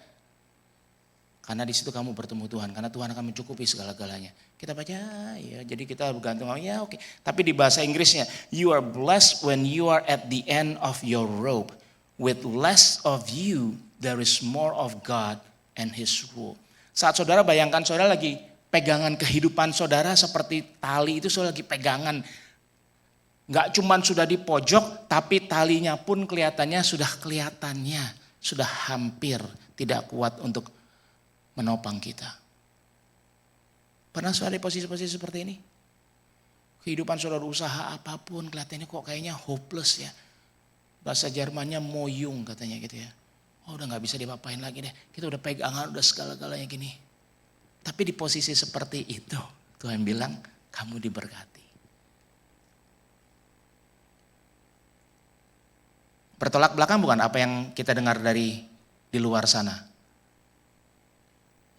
Karena di situ kamu bertemu Tuhan. Karena Tuhan akan mencukupi segala-galanya. Kita baca, ya jadi kita bergantung, ya oke. Tapi di bahasa Inggrisnya, you are blessed when you are at the end of your rope. With less of you, there is more of God and His rule. Saat saudara bayangkan saudara lagi pegangan kehidupan saudara seperti tali itu saudara lagi pegangan. Gak cuman sudah di pojok, tapi talinya pun kelihatannya sudah hampir tidak kuat untuk menopang kita. Pernah saudara di posisi-posisi seperti ini? Kehidupan saudara usaha apapun kelihatannya kok kayaknya hopeless ya. Bahasa Jermannya moyung katanya gitu ya. Oh udah gak bisa diapa-apain lagi deh. Kita udah pegangan, udah segala-galanya gini. Tapi di posisi seperti itu Tuhan bilang kamu diberkati. Bertolak belakang bukan apa yang kita dengar dari di luar sana.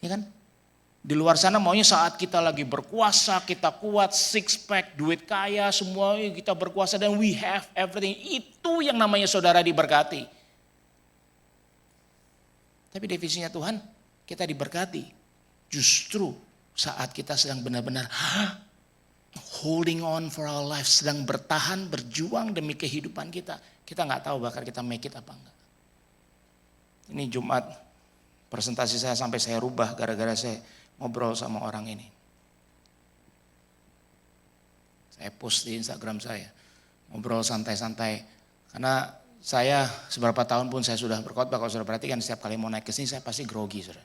Ya kan? Di luar sana maunya saat kita lagi berkuasa, kita kuat, six pack, duit kaya, semua kita berkuasa dan we have everything. Itu yang namanya saudara diberkati. Tapi definisinya Tuhan, kita diberkati. Justru saat kita sedang benar-benar holding on for our life, sedang bertahan, berjuang demi kehidupan kita. Kita gak tahu bakal kita make it apa enggak. Ini Jumat, presentasi saya sampai saya rubah gara-gara saya ngobrol sama orang ini. Saya post di Instagram saya, ngobrol santai-santai. Karena saya seberapa tahun pun saya sudah berkhotbah, kalau saudara perhatikan setiap kali mau naik ke sini saya pasti grogi, saudara.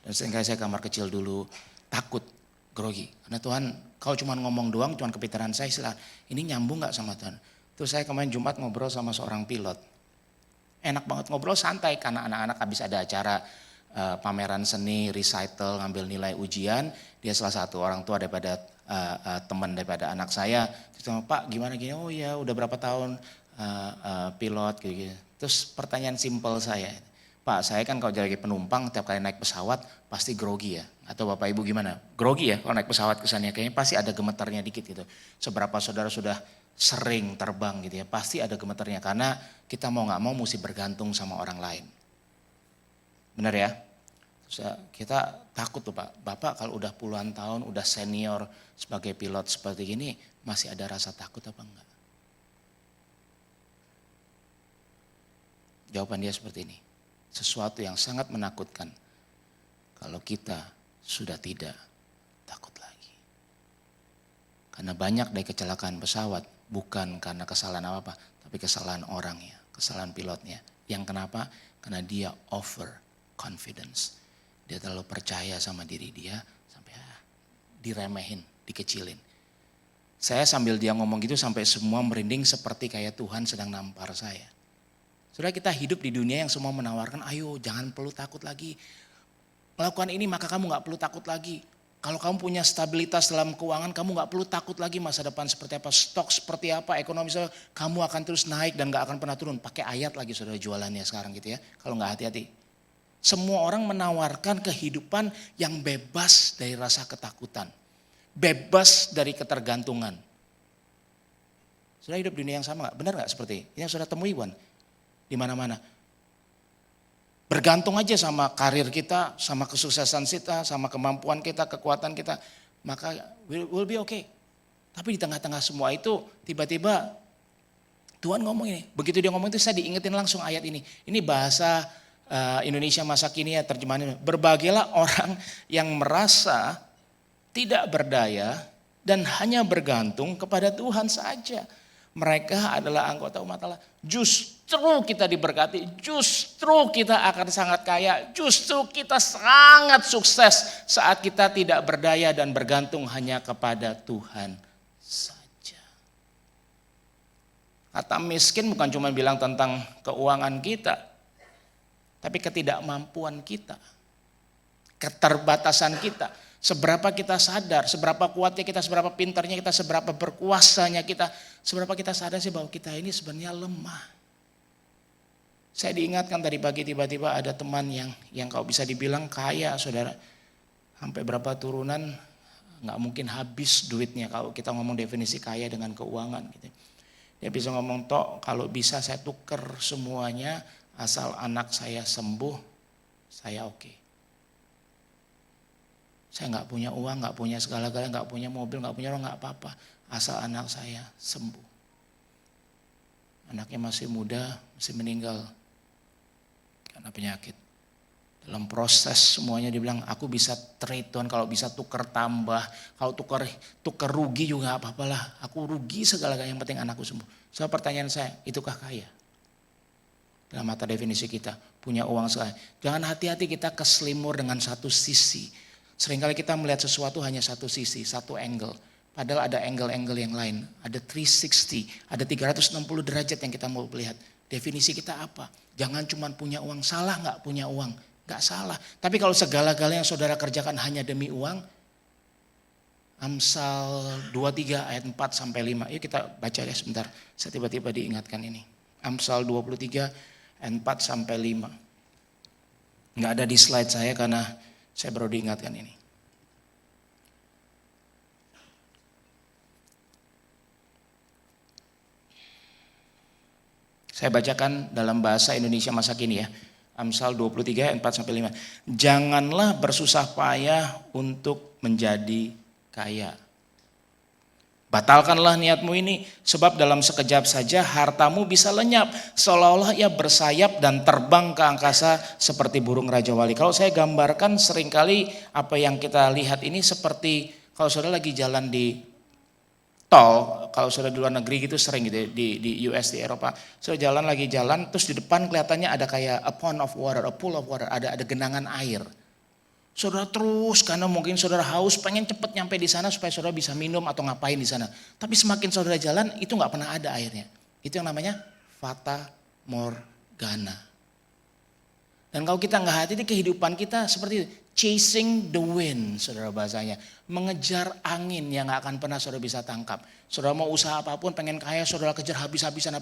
Dan seringkali saya kamar kecil dulu, takut grogi. Karena Tuhan, kau cuma ngomong doang, Tuhan kepikiran saya istilah, ini nyambung gak sama Tuhan? Terus saya kemarin Jumat ngobrol sama seorang pilot. Enak banget ngobrol santai karena anak-anak habis ada acara pameran seni, recital, ngambil nilai ujian. Dia salah satu orang tua daripada teman daripada anak saya. Terus Pak gimana gini, oh ya udah berapa tahun pilot gitu. Terus pertanyaan simpel saya, Pak saya kan kalau jadi penumpang tiap kali naik pesawat pasti grogi ya. Atau Bapak Ibu gimana? Grogi ya kalau naik pesawat kesannya kayaknya pasti ada gemetarnya dikit gitu. Seberapa saudara sudah sering terbang gitu ya, pasti ada gemetarnya karena kita mau gak mau mesti bergantung sama orang lain. Benar ya? Kita takut tuh Pak, Bapak kalau udah puluhan tahun, udah senior sebagai pilot seperti ini, masih ada rasa takut apa enggak? Jawaban dia seperti ini, sesuatu yang sangat menakutkan kalau kita sudah tidak takut lagi. Karena banyak dari kecelakaan pesawat bukan karena kesalahan apa-apa, tapi kesalahan orangnya, kesalahan pilotnya. Yang kenapa? Karena dia over confidence. Dia terlalu percaya sama diri dia sampai diremehin, dikecilin. Saya sambil dia ngomong gitu sampai semua merinding seperti kayak Tuhan sedang nampar saya. Saudara kita hidup di dunia yang semua menawarkan, ayo jangan perlu takut lagi. Melakukan ini maka kamu gak perlu takut lagi. Kalau kamu punya stabilitas dalam keuangan, kamu gak perlu takut lagi masa depan seperti apa, stok seperti apa, ekonomi kamu akan terus naik dan gak akan pernah turun. Pakai ayat lagi saudara jualannya sekarang gitu ya, kalau gak hati-hati. Semua orang menawarkan kehidupan yang bebas dari rasa ketakutan. Bebas dari ketergantungan. Sudah hidup di dunia yang sama gak? Benar gak seperti ini? Yang sudah temui Wan? Di mana-mana. Bergantung aja sama karir kita, sama kesuksesan kita, sama kemampuan kita, kekuatan kita. Maka we'll be okay. Tapi di tengah-tengah semua itu tiba-tiba Tuhan ngomong ini. Begitu dia ngomong itu saya diingetin langsung ayat ini. Ini bahasa Indonesia masa kini ya terjemahannya. Berbahagialah orang yang merasa tidak berdaya dan hanya bergantung kepada Tuhan saja. Mereka adalah anggota umat Allah. Justru kita diberkati, justru kita akan sangat kaya, justru kita sangat sukses saat kita tidak berdaya dan bergantung hanya kepada Tuhan saja. Kata miskin bukan cuma bilang tentang keuangan kita, tapi ketidakmampuan kita, keterbatasan kita. Seberapa kita sadar, seberapa kuatnya kita, seberapa pintarnya kita, seberapa berkuasanya kita, seberapa kita sadar sih bahwa kita ini sebenarnya lemah. Saya diingatkan tadi pagi tiba-tiba ada teman yang kau bisa dibilang kaya, saudara. Sampai berapa turunan nggak mungkin habis duitnya kalau kita ngomong definisi kaya dengan keuangan gitu. Dia bisa ngomong, "Tok, kalau bisa saya tuker semuanya asal anak saya sembuh, saya oke. Saya nggak punya uang, nggak punya segala-galanya, nggak punya mobil, nggak punya orang, nggak apa-apa, asal anak saya sembuh." Anaknya masih muda, masih meninggal karena penyakit. Dalam proses semuanya dibilang, aku bisa trade Tuhan, kalau bisa tukar tambah, kalau tukar rugi juga gak apa-apalah. Aku rugi segala-galanya, yang penting anakku sembuh. So pertanyaan saya, itukah kaya? Dalam mata definisi kita, punya uang sekali. Jangan hati-hati kita keselimur dengan satu sisi. Seringkali kita melihat sesuatu hanya satu sisi, satu angle. Padahal ada angle-angle yang lain. Ada 360, ada 360 derajat yang kita mau lihat. Definisi kita apa? Jangan cuma punya uang, salah gak punya uang? Gak salah. Tapi kalau segala-galanya yang saudara kerjakan hanya demi uang, Amsal 23 ayat 4 sampai 5. Yuk kita baca ya sebentar. Saya tiba-tiba diingatkan ini. Amsal 23 ayat 4 sampai 5. Gak ada di slide saya karena saya baru diingatkan ini. Saya bacakan dalam bahasa Indonesia masa kini ya. Amsal 23 ayat 4 sampai 5. Janganlah bersusah payah untuk menjadi kaya. Batalkanlah niatmu ini, sebab dalam sekejap saja hartamu bisa lenyap, seolah-olah ia bersayap dan terbang ke angkasa seperti burung Raja Wali. Kalau saya gambarkan seringkali apa yang kita lihat ini seperti kalau saudara lagi jalan di tol, kalau sudah di luar negeri gitu sering gitu di US, di Eropa. Sudah lagi jalan, terus di depan kelihatannya ada kayak a pond of water, a pool of water, ada genangan air. Saudara terus karena mungkin saudara haus pengen cepet nyampe di sana supaya saudara bisa minum atau ngapain di sana. Tapi semakin saudara jalan itu nggak pernah ada airnya. Itu yang namanya fata morgana. Dan kalau kita nggak hati-hati kehidupan kita seperti itu. Chasing the wind, saudara bahasanya. Mengejar angin yang gak akan pernah saudara bisa tangkap. Saudara mau usaha apapun, pengen kaya, saudara kejar habis-habisan,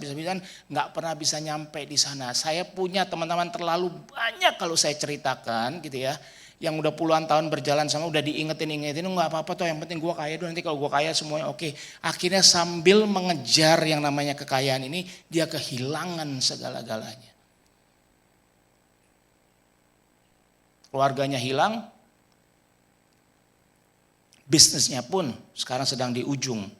gak pernah bisa nyampe di sana. Saya punya teman-teman terlalu banyak kalau saya ceritakan gitu ya. Yang udah puluhan tahun berjalan sama udah diingetin, gak apa-apa tuh, yang penting gue kaya dulu, nanti kalau gue kaya semuanya oke. Akhirnya sambil mengejar yang namanya kekayaan ini, dia kehilangan segala-galanya. Keluarganya hilang, bisnisnya pun sekarang sedang di ujung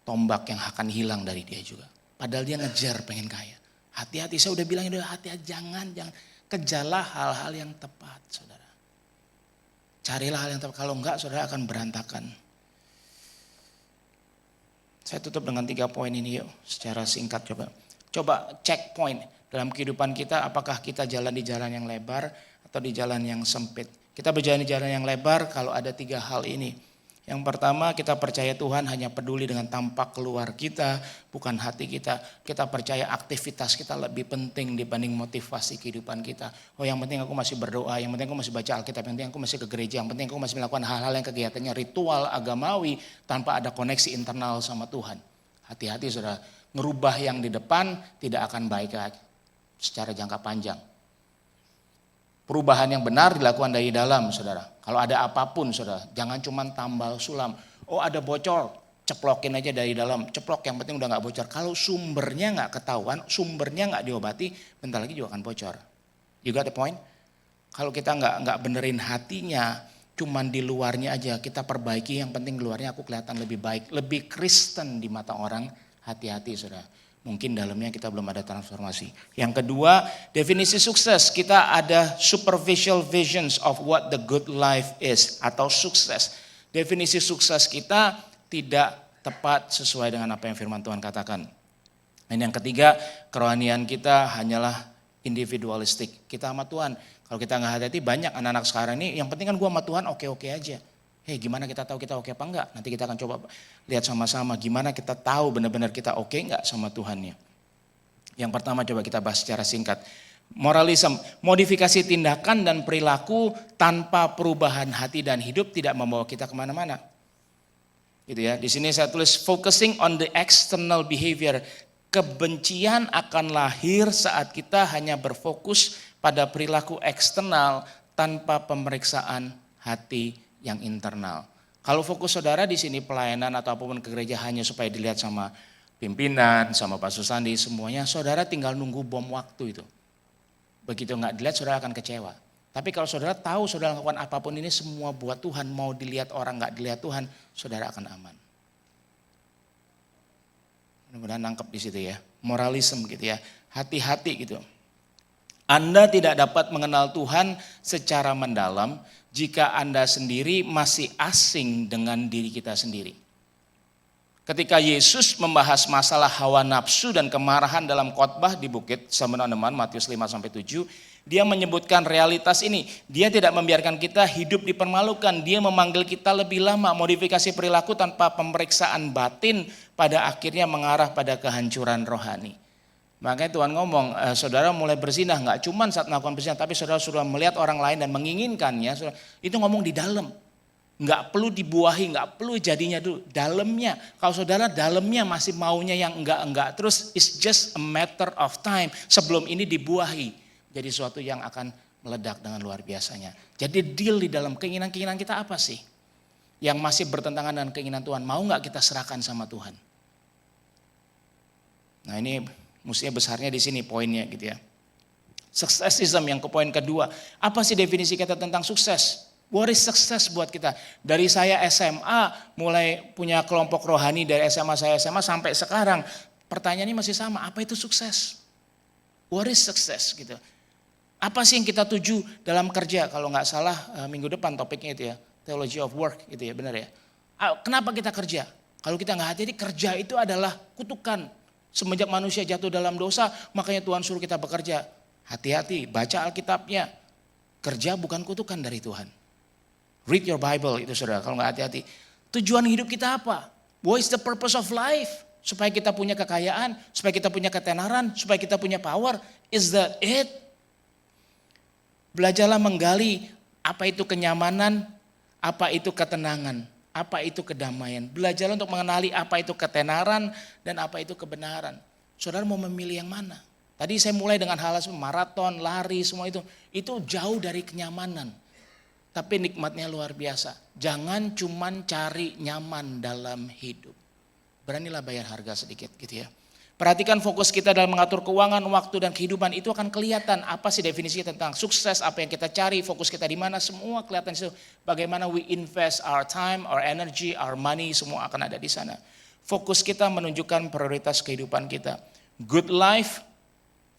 tombak yang akan hilang dari dia juga. Padahal dia ngejar pengen kaya. Hati-hati, saya udah bilang hati-hati, jangan kejarlah hal-hal yang tepat, saudara. Carilah hal yang tepat, kalau enggak saudara akan berantakan. Saya tutup dengan 3 poin ini yuk, secara singkat coba. Coba check point. Dalam kehidupan kita, apakah kita jalan di jalan yang lebar atau di jalan yang sempit. Kita berjalan di jalan yang lebar kalau ada 3 hal ini. Yang pertama, kita percaya Tuhan hanya peduli dengan tampak keluar kita, bukan hati kita. Kita percaya aktivitas kita lebih penting dibanding motivasi kehidupan kita. Oh, yang penting aku masih berdoa, yang penting aku masih baca Alkitab, yang penting aku masih ke gereja, yang penting aku masih melakukan hal-hal yang kegiatannya ritual agamawi tanpa ada koneksi internal sama Tuhan. Hati-hati saudara, ngerubah yang di depan tidak akan baik secara jangka panjang. Perubahan yang benar dilakukan dari dalam, saudara. Kalau ada apapun, saudara, jangan cuma tambal sulam. Oh, ada bocor, ceplokin aja dari dalam. Ceplok, yang penting udah gak bocor. Kalau sumbernya gak ketahuan, sumbernya gak diobati, bentar lagi juga akan bocor. You got the point? Kalau kita gak benerin hatinya, cuman di luarnya aja kita perbaiki, yang penting di luarnya aku kelihatan lebih baik, lebih Kristen di mata orang. Hati-hati, saudara. Mungkin dalamnya kita belum ada transformasi. Yang kedua, definisi sukses. Kita ada superficial visions of what the good life is atau sukses. Definisi sukses kita tidak tepat sesuai dengan apa yang firman Tuhan katakan. Dan yang ketiga, kerohanian kita hanyalah individualistik. Kita sama Tuhan. Kalau kita nggak hati-hati, banyak anak-anak sekarang ini yang penting kan gue sama Tuhan oke-oke aja. Gimana kita tahu kita oke apa enggak? Nanti kita akan coba lihat sama-sama gimana kita tahu benar-benar kita oke enggak sama Tuhannya. Yang pertama coba kita bahas secara singkat. Moralisme, modifikasi tindakan dan perilaku tanpa perubahan hati dan hidup tidak membawa kita kemana-mana. Gitu ya. Di sini saya tulis focusing on the external behavior Kebencian akan lahir saat kita hanya berfokus pada perilaku eksternal tanpa pemeriksaan hati yang internal. Kalau fokus saudara di sini pelayanan atau apapun ke gereja hanya supaya dilihat sama pimpinan, sama Pastor Sandi, semuanya saudara tinggal nunggu bom waktu itu. Begitu nggak dilihat saudara akan kecewa. Tapi kalau saudara tahu saudara lakukan apapun ini semua buat Tuhan, mau dilihat orang nggak dilihat Tuhan, saudara akan aman. Mudah-mudahan nangkep di situ ya. Moralisme gitu ya. Hati-hati gitu. Anda tidak dapat mengenal Tuhan secara mendalam jika Anda sendiri masih asing dengan diri kita sendiri. Ketika Yesus membahas masalah hawa nafsu dan kemarahan dalam khotbah di bukit Sermon on the Mount, Matius 5-7, dia menyebutkan realitas ini. Dia tidak membiarkan kita hidup dipermalukan. Dia memanggil kita lebih lama. Modifikasi perilaku tanpa pemeriksaan batin pada akhirnya mengarah pada kehancuran rohani. Makanya Tuhan ngomong, saudara mulai berzinah nggak cuma saat melakukan berzinah, tapi saudara sudah melihat orang lain dan menginginkannya. Itu ngomong di dalam. Nggak perlu dibuahi, nggak perlu jadinya dulu. Dalamnya, kalau saudara dalamnya masih maunya yang enggak, terus it's just a matter of time sebelum ini dibuahi. Jadi sesuatu yang akan meledak dengan luar biasanya. Jadi deal di dalam keinginan-keinginan kita apa sih? Yang masih bertentangan dengan keinginan Tuhan, mau nggak kita serahkan sama Tuhan? Nah ini mestinya besarnya di sini poinnya gitu ya. Successism yang ke poin kedua. Apa sih definisi kita tentang sukses? What is success buat kita? Dari saya SMA mulai punya kelompok rohani dari SMA sampai sekarang. Pertanyaannya masih sama, apa itu sukses? What is success gitu? Apa sih yang kita tuju dalam kerja? Kalau nggak salah minggu depan topiknya itu ya, theology of work gitu ya, benar ya. Kenapa kita kerja? Kalau kita nggak hati-hati, kerja itu adalah kutukan. Semenjak manusia jatuh dalam dosa, makanya Tuhan suruh kita bekerja. Hati-hati, baca Alkitabnya. Kerja bukan kutukan dari Tuhan. Read your Bible itu saudara, kalau nggak hati-hati. Tujuan hidup kita apa? What is the purpose of life? Supaya kita punya kekayaan, supaya kita punya ketenaran, supaya kita punya power. Is that it? Belajarlah menggali apa itu kenyamanan, apa itu ketenangan, apa itu kedamaian. Belajarlah untuk mengenali apa itu ketenaran dan apa itu kebenaran. Saudara mau memilih yang mana? Tadi saya mulai dengan hal maraton, lari, semua itu. Itu jauh dari kenyamanan. Tapi nikmatnya luar biasa. Jangan cuman cari nyaman dalam hidup. Beranilah bayar harga sedikit gitu ya. Perhatikan fokus kita dalam mengatur keuangan, waktu dan kehidupan itu akan kelihatan apa sih definisinya tentang sukses, apa yang kita cari, fokus kita di mana, semua kelihatan itu. Bagaimana we invest our time, our energy, our money, semua akan ada di sana. Fokus kita menunjukkan prioritas kehidupan kita. Good life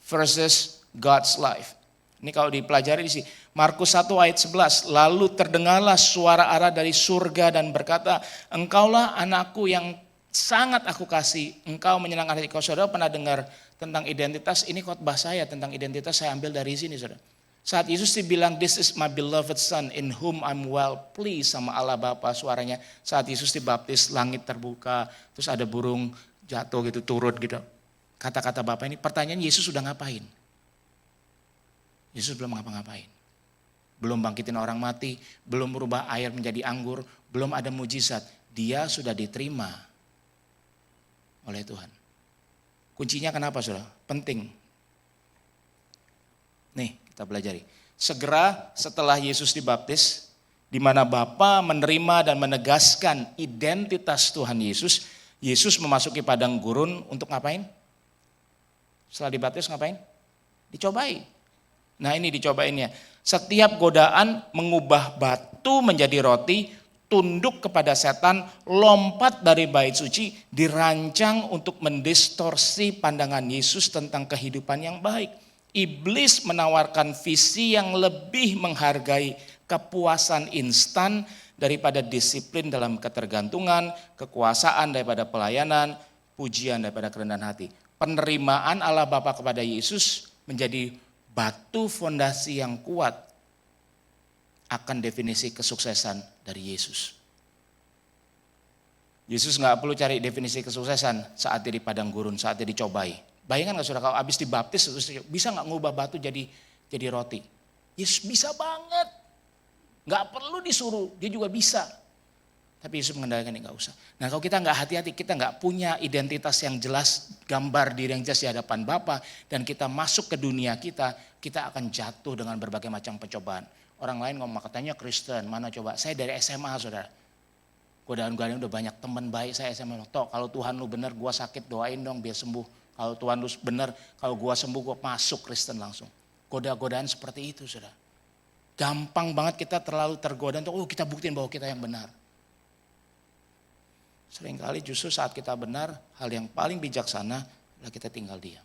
versus God's life. Ini kalau dipelajari di sini. Markus 1 ayat 11. Lalu terdengarlah suara Allah dari surga dan berkata, engkaulah anakku yang sangat aku kasih, engkau menyenangkan hati. Kalau saudara pernah dengar tentang identitas, ini khotbah saya tentang identitas saya ambil dari sini saudara. Saat Yesus dibilang, this is my beloved son in whom I'm well pleased, sama Allah Bapa suaranya. Saat Yesus dibaptis, langit terbuka, terus ada burung jatuh gitu, turut gitu. Kata-kata Bapa ini, pertanyaan Yesus sudah ngapain? Yesus belum ngapa-ngapain. Belum bangkitin orang mati, belum merubah air menjadi anggur, belum ada mujizat. Dia sudah diterima oleh Tuhan. Kuncinya kenapa saudara? Penting. Nih kita pelajari. Segera setelah Yesus dibaptis, di mana Bapa menerima dan menegaskan identitas Tuhan Yesus, Yesus memasuki padang gurun untuk ngapain? Setelah dibaptis ngapain? Dicobai. Nah ini dicobainnya. Setiap godaan mengubah batu menjadi roti, tunduk kepada setan, lompat dari bait suci, dirancang untuk mendistorsi pandangan Yesus tentang kehidupan yang baik. Iblis menawarkan visi yang lebih menghargai kepuasan instan daripada disiplin dalam ketergantungan, kekuasaan daripada pelayanan, pujian daripada kerendahan hati. Penerimaan Allah Bapa kepada Yesus menjadi batu fondasi yang kuat akan definisi kesuksesan dari Yesus. Yesus nggak perlu cari definisi kesuksesan saat dia di padang gurun, saat dia dicobai. Bayangkan nggak saudara, kalau habis dibaptis bisa nggak ngubah batu jadi roti? Yesus bisa banget, nggak perlu disuruh, dia juga bisa. Tapi Yesus mengendalikan nggak usah. Nah kalau kita nggak hati-hati, kita nggak punya identitas yang jelas, gambar diri yang jelas di hadapan Bapa, dan kita masuk ke dunia kita akan jatuh dengan berbagai macam pencobaan. Orang lain ngomong katanya Kristen, mana coba? Saya dari SMA saudara. Godaan-godaan udah banyak, teman baik saya SMA. Toh kalau Tuhan lu bener, gua sakit doain dong biar sembuh. Kalau Tuhan lu bener, kalau gua sembuh gua masuk Kristen langsung. Goda-godaan seperti itu saudara. Gampang banget kita terlalu tergoda untuk kita buktiin bahwa kita yang benar. Seringkali justru saat kita benar, hal yang paling bijaksana adalah kita tinggal diam.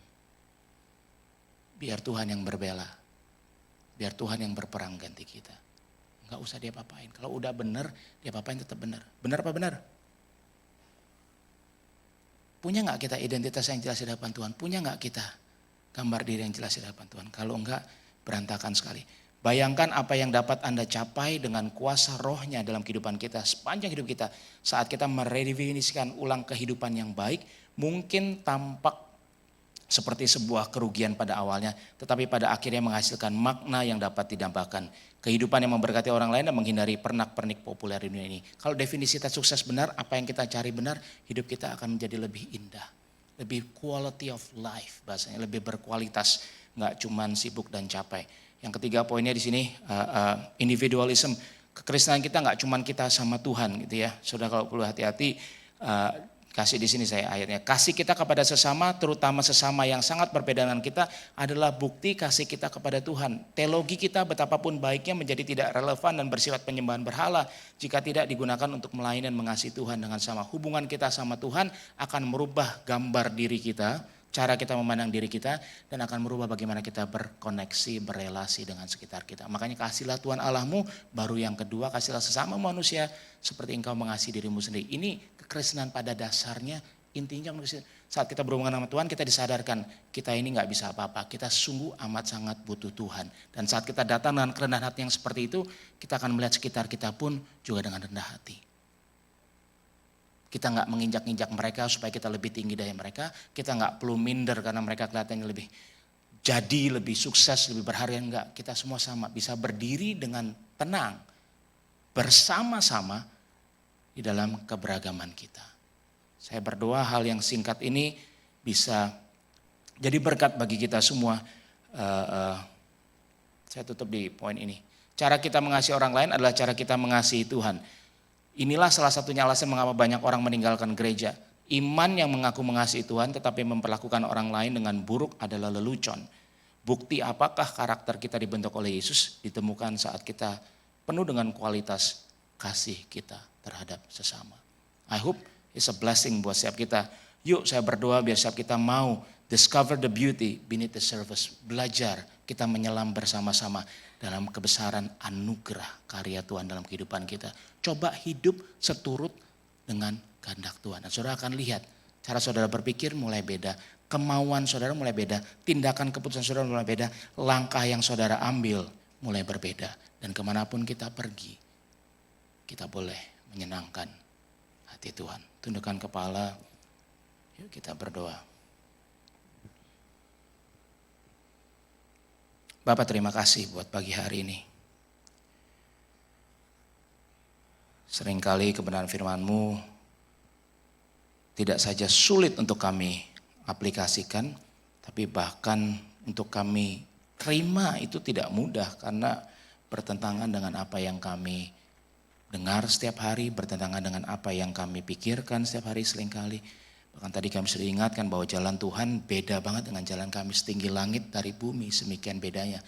Biar Tuhan yang berbela. Biar Tuhan yang berperang ganti kita. Enggak usah dia apa-apain. Kalau udah benar, dia apa-apain tetap benar. Benar apa benar? Punya enggak kita identitas yang jelas di hadapan Tuhan? Punya enggak kita gambar diri yang jelas di hadapan Tuhan? Kalau enggak, berantakan sekali. Bayangkan apa yang dapat Anda capai dengan kuasa rohnya dalam kehidupan kita. Sepanjang hidup kita, saat kita meredefinisikan ulang kehidupan yang baik, mungkin tampak seperti sebuah kerugian pada awalnya, tetapi pada akhirnya menghasilkan makna yang dapat didambakan. Kehidupan yang memberkati orang lain dan menghindari pernak-pernik populer di dunia ini. Kalau definisi kita sukses benar, apa yang kita cari benar, hidup kita akan menjadi lebih indah. Lebih quality of life bahasanya, lebih berkualitas. Nggak cuman sibuk dan capai. Yang ketiga poinnya di sini, individualism. Kekristenan kita nggak cuman kita sama Tuhan gitu ya. Saudara kalau perlu hati-hati, kasih di sini saya ayatnya. Kasih kita kepada sesama, terutama sesama yang sangat berbeda dengan kita, adalah bukti kasih kita kepada Tuhan. Teologi kita betapapun baiknya menjadi tidak relevan dan bersifat penyembahan berhala jika tidak digunakan untuk melayani dan mengasihi Tuhan dengan sama. Hubungan kita sama Tuhan akan merubah gambar diri kita, cara kita memandang diri kita, dan akan merubah bagaimana kita berkoneksi, berelasi dengan sekitar kita. Makanya kasihlah Tuhan Allahmu, baru yang kedua kasihlah sesama manusia seperti engkau mengasihi dirimu sendiri. Ini kekristenan pada dasarnya, intinya saat kita berhubungan sama Tuhan kita disadarkan kita ini gak bisa apa-apa. Kita sungguh amat sangat butuh Tuhan. Dan saat kita datang dengan kerendahan hati yang seperti itu, kita akan melihat sekitar kita pun juga dengan rendah hati. Kita nggak menginjak-injak mereka supaya kita lebih tinggi dari mereka. Kita nggak perlu minder karena mereka kelihatannya lebih jadi, lebih sukses, lebih berharga. Enggak, kita semua sama. Bisa berdiri dengan tenang. Bersama-sama di dalam keberagaman kita. Saya berdoa hal yang singkat ini bisa jadi berkat bagi kita semua. Saya tutup di poin ini. Cara kita mengasihi orang lain adalah cara kita mengasihi Tuhan. Inilah salah satunya alasan mengapa banyak orang meninggalkan gereja. Iman yang mengaku mengasihi Tuhan tetapi memperlakukan orang lain dengan buruk adalah lelucon. Bukti apakah karakter kita dibentuk oleh Yesus ditemukan saat kita penuh dengan kualitas kasih kita terhadap sesama. I hope it's a blessing buat setiap kita. Yuk saya berdoa biar setiap kita mau discover the beauty beneath the surface. Belajar kita menyelam bersama-sama dalam kebesaran anugerah karya Tuhan dalam kehidupan kita. Coba hidup seturut dengan kehendak Tuhan. Dan saudara akan lihat cara saudara berpikir mulai beda. Kemauan saudara mulai beda. Tindakan keputusan saudara mulai beda. Langkah yang saudara ambil mulai berbeda. Dan kemanapun kita pergi, kita boleh menyenangkan hati Tuhan. Tundukkan kepala, yuk kita berdoa. Bapak terima kasih buat pagi hari ini. Seringkali kebenaran firman-Mu tidak saja sulit untuk kami aplikasikan, tapi bahkan untuk kami terima itu tidak mudah karena bertentangan dengan apa yang kami dengar setiap hari, bertentangan dengan apa yang kami pikirkan setiap hari seringkali. Bahkan tadi kami sudah ingatkan bahwa jalan Tuhan beda banget dengan jalan kami, setinggi langit dari bumi, semikian bedanya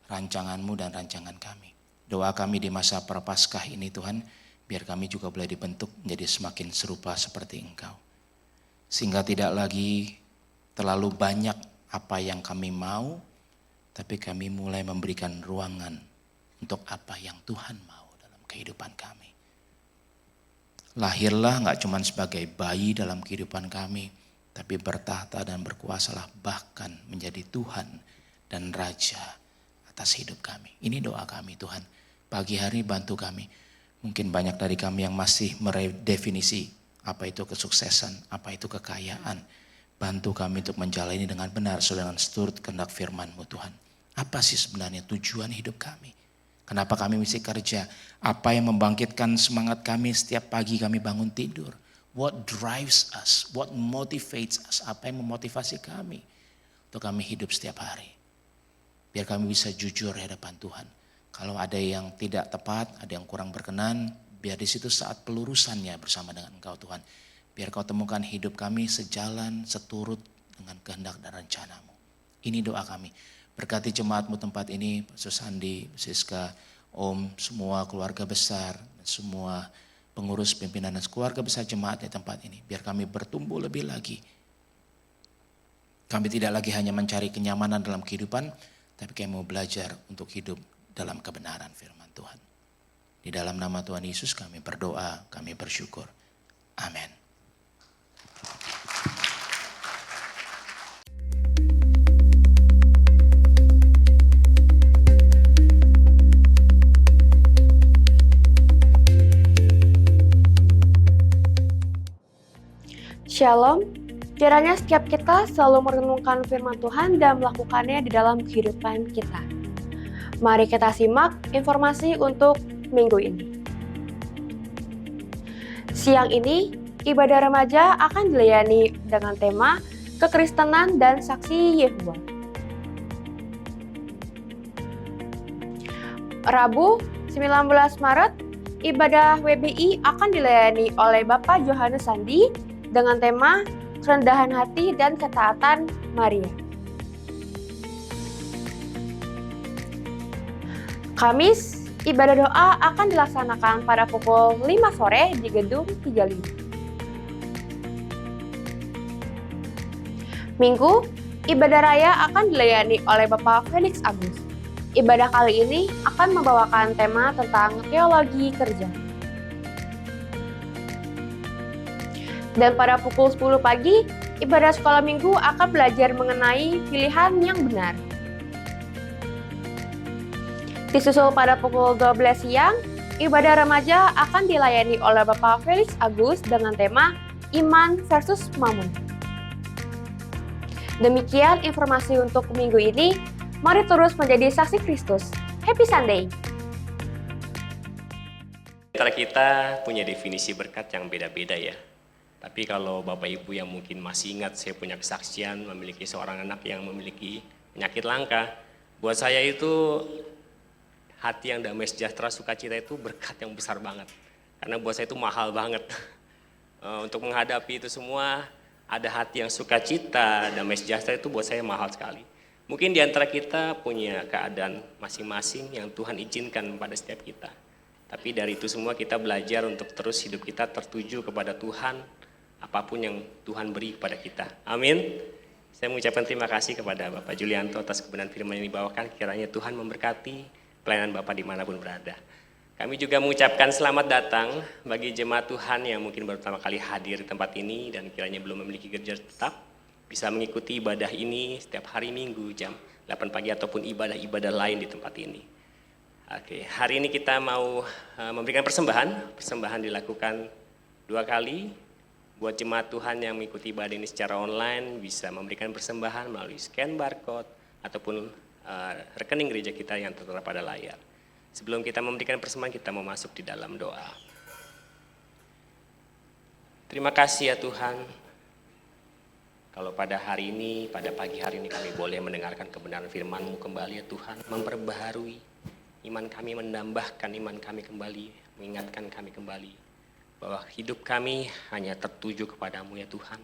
rancangan-Mu dan rancangan kami. Doa kami di masa Prapaskah ini Tuhan, biar kami juga boleh dibentuk menjadi semakin serupa seperti Engkau. Sehingga tidak lagi terlalu banyak apa yang kami mau, tapi kami mulai memberikan ruangan untuk apa yang Tuhan mau dalam kehidupan kami. Lahirlah gak cuma sebagai bayi dalam kehidupan kami, tapi bertahta dan berkuasalah bahkan menjadi Tuhan dan Raja atas hidup kami. Ini doa kami Tuhan. Pagi hari bantu kami. Mungkin banyak dari kami yang masih meredefinisi apa itu kesuksesan, apa itu kekayaan. Bantu kami untuk menjalani dengan benar dengan seturut kehendak firman-Mu Tuhan. Apa sih sebenarnya tujuan hidup kami? Kenapa kami mesti kerja? Apa yang membangkitkan semangat kami setiap pagi kami bangun tidur? What drives us? What motivates us? Apa yang memotivasi kami untuk kami hidup setiap hari? Biar kami bisa jujur di hadapan Tuhan. Kalau ada yang tidak tepat, ada yang kurang berkenan, biar di situ saat pelurusannya bersama dengan Engkau Tuhan. Biar Kau temukan hidup kami sejalan, seturut dengan kehendak dan rencana-Mu. Ini doa kami. Berkati jemaat-Mu tempat ini, Pastor Sandi, Siska, Om, semua keluarga besar, semua pengurus pimpinan dan keluarga besar jemaat di tempat ini. Biar kami bertumbuh lebih lagi. Kami tidak lagi hanya mencari kenyamanan dalam kehidupan, tapi kami mau belajar untuk hidup dalam kebenaran firman Tuhan. Di dalam nama Tuhan Yesus kami berdoa, kami bersyukur. Amin. Shalom, kiranya setiap kita selalu merenungkan firman Tuhan dan melakukannya di dalam kehidupan kita. Mari kita simak informasi untuk minggu ini. Siang ini, ibadah remaja akan dilayani dengan tema Kekristenan dan Saksi Yehova. Rabu, 19 Maret, ibadah WBI akan dilayani oleh Bapak Johannes Sandi dengan tema kerendahan hati dan ketaatan Maria. Kamis, ibadah doa akan dilaksanakan pada pukul 5 sore di gedung 35. Minggu, ibadah raya akan dilayani oleh Bapak Felix Agus. Ibadah kali ini akan membawakan tema tentang teologi kerja. Dan pada pukul 10 pagi, ibadah sekolah minggu akan belajar mengenai pilihan yang benar. Disusul pada pukul 12 siang, ibadah remaja akan dilayani oleh Bapak Felix Agus dengan tema Iman versus Mamun. Demikian informasi untuk minggu ini. Mari terus menjadi saksi Kristus. Happy Sunday! Antara kita punya definisi berkat yang beda-beda ya. Tapi kalau Bapak Ibu yang mungkin masih ingat, saya punya kesaksian memiliki seorang anak yang memiliki penyakit langka. Buat saya itu hati yang damai sejahtera sukacita itu berkat yang besar banget. Karena buat saya itu mahal banget. Untuk menghadapi itu semua, ada hati yang sukacita, damai sejahtera itu buat saya mahal sekali. Mungkin di antara kita punya keadaan masing-masing yang Tuhan izinkan pada setiap kita. Tapi dari itu semua kita belajar untuk terus hidup kita tertuju kepada Tuhan, apapun yang Tuhan beri kepada kita. Amin. Saya mengucapkan terima kasih kepada Bapak Julianto atas kebenaran firman yang dibawakan. Kiranya Tuhan memberkati pelayanan Bapak dimanapun berada. Kami juga mengucapkan selamat datang bagi jemaat Tuhan yang mungkin baru pertama kali hadir di tempat ini dan kiranya belum memiliki gereja tetap, bisa mengikuti ibadah ini setiap hari Minggu jam 8 pagi ataupun ibadah-ibadah lain di tempat ini. Oke, hari ini kita mau memberikan persembahan. Persembahan dilakukan 2 kali. Buat jemaat Tuhan yang mengikuti ibadah ini secara online bisa memberikan persembahan melalui scan barcode ataupun rekening gereja kita yang tertera pada layar. Sebelum kita memberikan persembahan, kita mau masuk di dalam doa. Terima kasih ya Tuhan, kalau pada hari ini, pada pagi hari ini kami boleh mendengarkan kebenaran firman-Mu kembali ya Tuhan, memperbaharui iman kami, menambahkan iman kami kembali, mengingatkan kami kembali bahwa hidup kami hanya tertuju kepadamu ya Tuhan.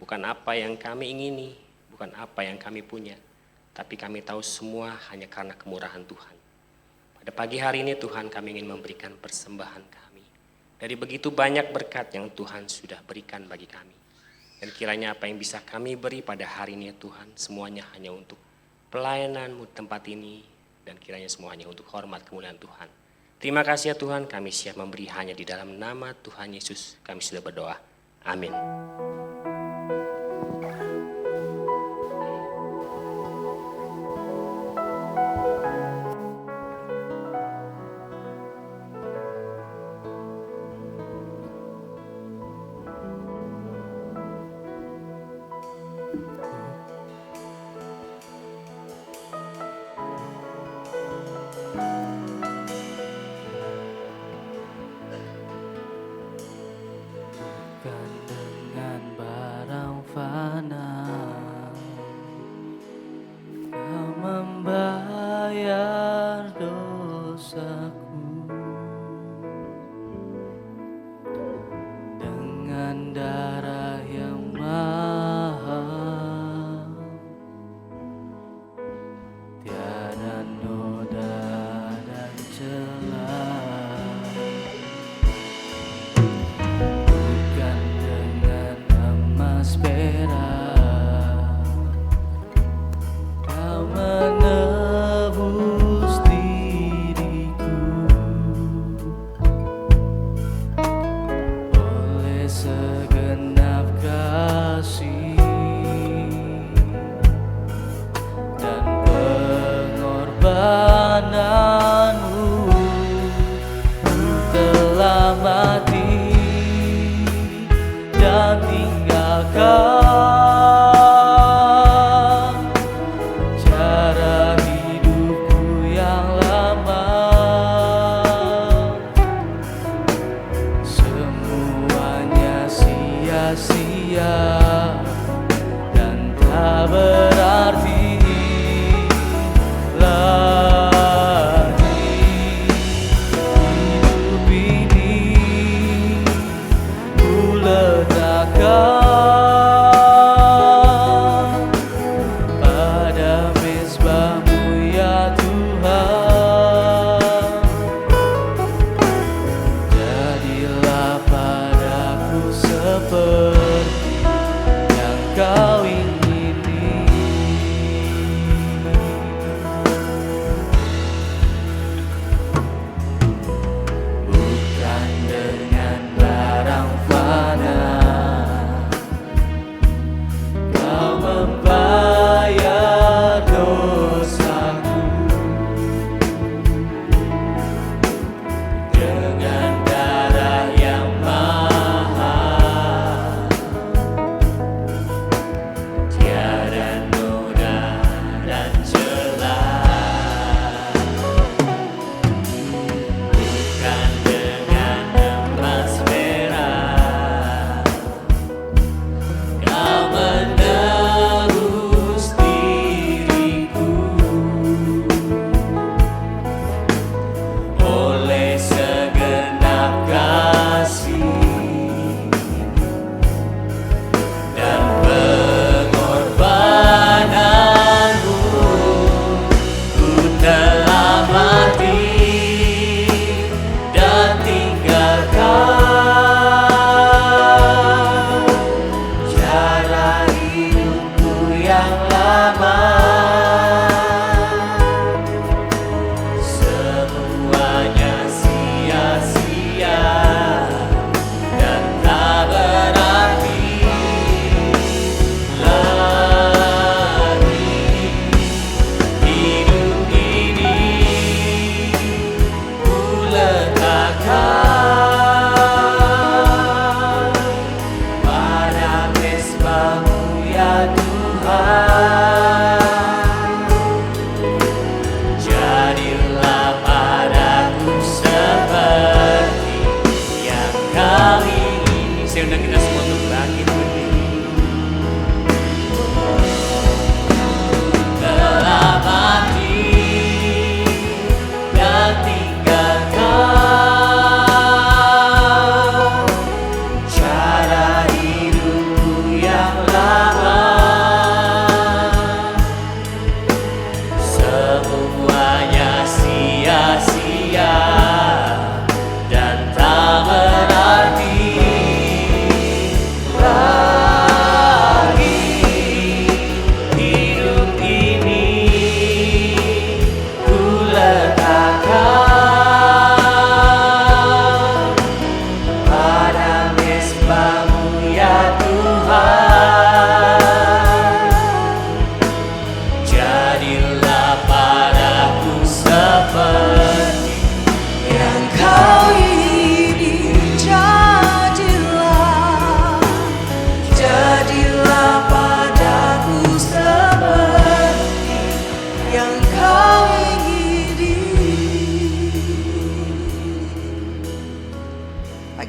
Bukan apa yang kami ingini, bukan apa yang kami punya, tapi kami tahu semua hanya karena kemurahan Tuhan. Pada pagi hari ini Tuhan, kami ingin memberikan persembahan kami dari begitu banyak berkat yang Tuhan sudah berikan bagi kami. Dan kiranya apa yang bisa kami beri pada hari ini ya Tuhan, semuanya hanya untuk pelayanan-Mu di tempat ini, dan kiranya semuanya untuk hormat kemuliaan Tuhan. Terima kasih ya Tuhan, kami siap memberi hanya di dalam nama Tuhan Yesus. Kami sudah berdoa. Amin.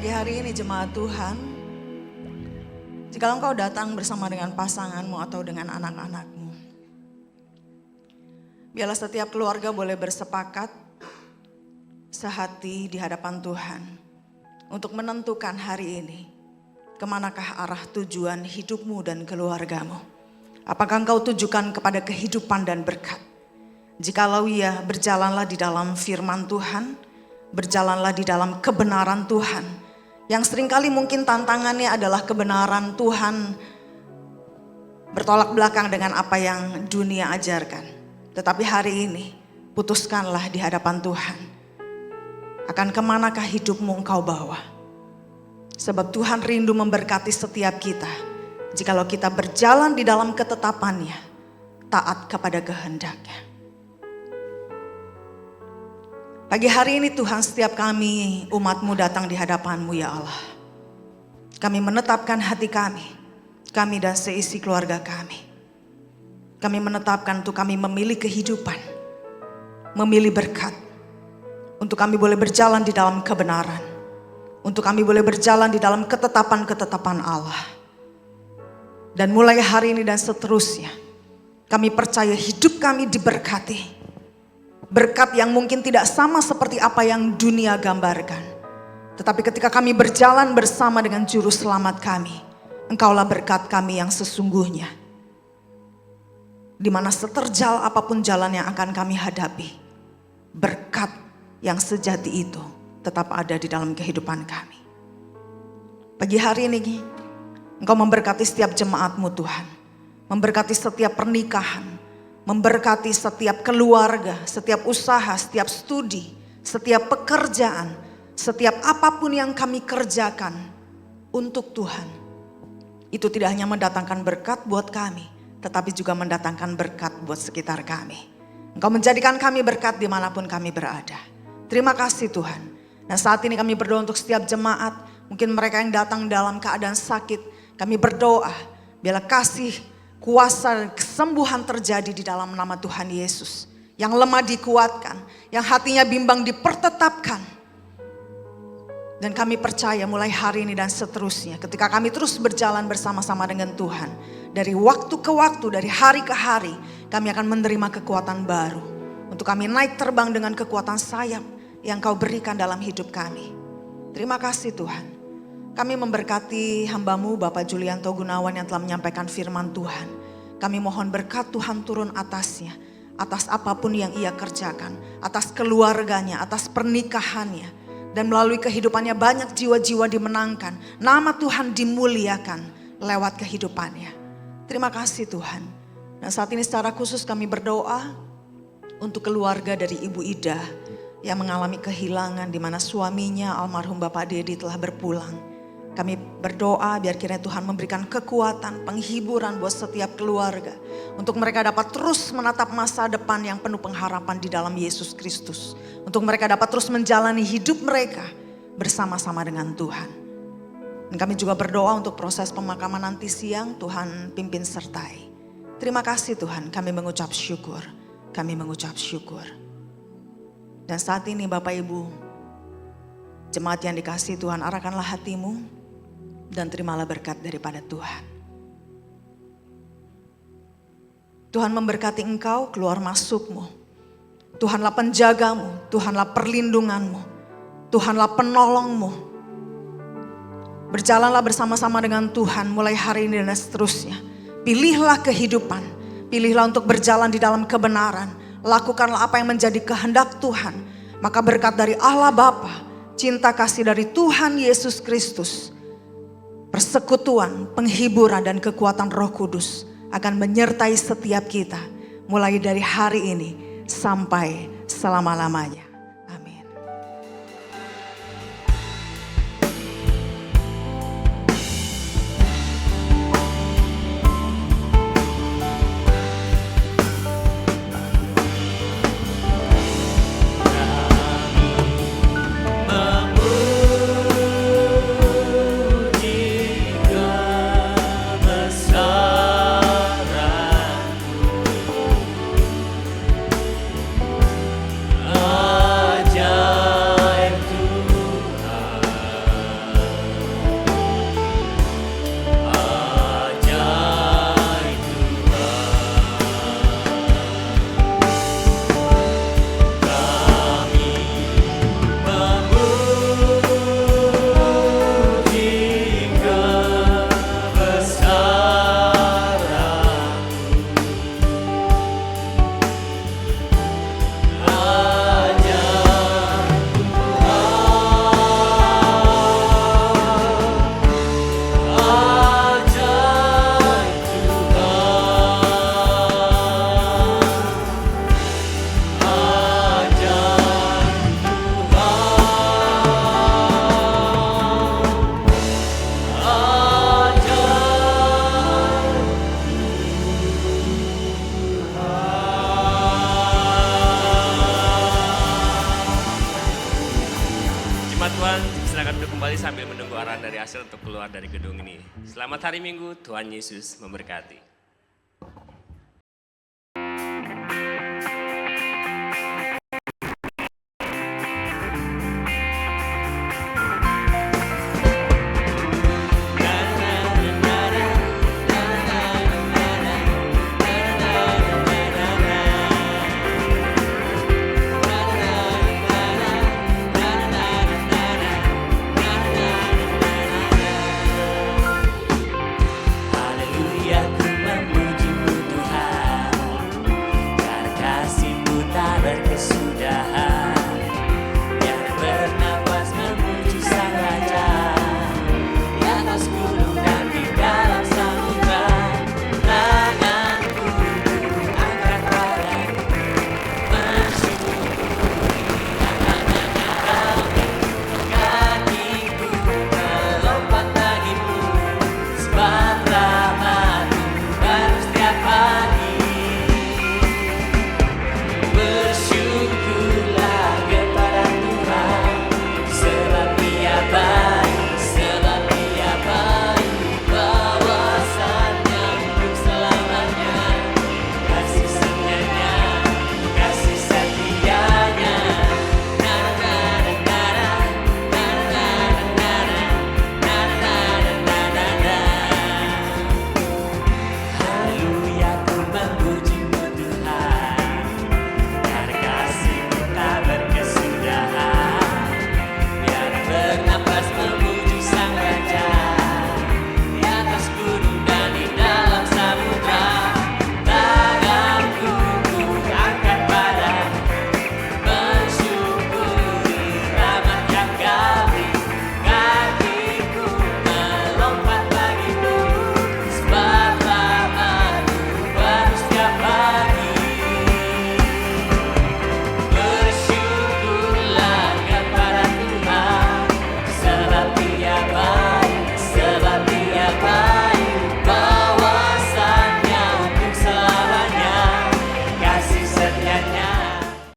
Pagi hari ini jemaat Tuhan, jika engkau datang bersama dengan pasanganmu atau dengan anak-anakmu, biarlah setiap keluarga boleh bersepakat sehati di hadapan Tuhan untuk menentukan hari ini kemanakah arah tujuan hidupmu dan keluargamu. Apakah engkau tujukan kepada kehidupan dan berkat? Jikalau iya, berjalanlah di dalam firman Tuhan, berjalanlah di dalam kebenaran Tuhan. Yang seringkali mungkin tantangannya adalah kebenaran Tuhan bertolak belakang dengan apa yang dunia ajarkan. Tetapi hari ini putuskanlah di hadapan Tuhan. Akan kemanakah hidupmu engkau bawa? Sebab Tuhan rindu memberkati setiap kita. Jikalau kita berjalan di dalam ketetapannya, taat kepada kehendaknya. Pagi hari ini Tuhan, setiap kami umat-Mu datang di hadapan-Mu ya Allah. Kami menetapkan hati kami dan seisi keluarga kami. Kami menetapkan untuk kami memilih kehidupan, memilih berkat. Untuk kami boleh berjalan di dalam kebenaran. Untuk kami boleh berjalan di dalam ketetapan-ketetapan Allah. Dan mulai hari ini dan seterusnya, kami percaya hidup kami diberkati. Berkat yang mungkin tidak sama seperti apa yang dunia gambarkan. Tetapi ketika kami berjalan bersama dengan juru selamat kami, Engkaulah berkat kami yang sesungguhnya. Di mana seterjal apapun jalan yang akan kami hadapi, berkat yang sejati itu tetap ada di dalam kehidupan kami. Pagi hari ini Engkau memberkati setiap jemaat-Mu Tuhan. Memberkati setiap pernikahan. Memberkati setiap keluarga, setiap usaha, setiap studi, setiap pekerjaan. Setiap apapun yang kami kerjakan untuk Tuhan. Itu tidak hanya mendatangkan berkat buat kami, tetapi juga mendatangkan berkat buat sekitar kami. Engkau menjadikan kami berkat dimanapun kami berada. Terima kasih Tuhan. Dan saat ini kami berdoa untuk setiap jemaat. Mungkin mereka yang datang dalam keadaan sakit. Kami berdoa, biarlah kasih, kuasa, dan kesembuhan terjadi di dalam nama Tuhan Yesus. Yang lemah dikuatkan, yang hatinya bimbang dipertetapkan. Dan kami percaya mulai hari ini dan seterusnya, ketika kami terus berjalan bersama-sama dengan Tuhan. Dari waktu ke waktu, dari hari ke hari, kami akan menerima kekuatan baru. Untuk kami naik terbang dengan kekuatan sayap yang Kau berikan dalam hidup kami. Terima kasih Tuhan. Kami memberkati hamba-Mu Bapak Julianto Gunawan yang telah menyampaikan firman Tuhan. Kami mohon berkat Tuhan turun atasnya. Atas apapun yang ia kerjakan. Atas keluarganya, atas pernikahannya. Dan melalui kehidupannya banyak jiwa-jiwa dimenangkan. Nama Tuhan dimuliakan lewat kehidupannya. Terima kasih Tuhan. Dan saat ini secara khusus kami berdoa untuk keluarga dari Ibu Ida yang mengalami kehilangan di mana suaminya almarhum Bapak Dedi telah berpulang. Kami berdoa biar kiranya Tuhan memberikan kekuatan, penghiburan buat setiap keluarga. Untuk mereka dapat terus menatap masa depan yang penuh pengharapan di dalam Yesus Kristus. Untuk mereka dapat terus menjalani hidup mereka bersama-sama dengan Tuhan. Dan kami juga berdoa untuk proses pemakaman nanti siang, Tuhan pimpin sertai. Terima kasih Tuhan, kami mengucap syukur. Kami mengucap syukur. Dan saat ini Bapak Ibu, jemaat yang dikasihi Tuhan, arahkanlah hatimu. Dan terimalah berkat daripada Tuhan. Tuhan memberkati engkau keluar masukmu. Tuhanlah penjagamu, Tuhanlah perlindunganmu, Tuhanlah penolongmu. Berjalanlah bersama-sama dengan Tuhan mulai hari ini dan seterusnya. Pilihlah kehidupan, pilihlah untuk berjalan di dalam kebenaran. Lakukanlah apa yang menjadi kehendak Tuhan. Maka berkat dari Allah Bapa, cinta kasih dari Tuhan Yesus Kristus, persekutuan, penghiburan dan kekuatan Roh Kudus akan menyertai setiap kita mulai dari hari ini sampai selama-lamanya. Amin. Memuji kebesaran-Mu. Firman Tuhan, silakan duduk kembali sambil menunggu arahan dari Asel untuk keluar dari gedung ini. Selamat hari Minggu, Tuhan Yesus memberkati.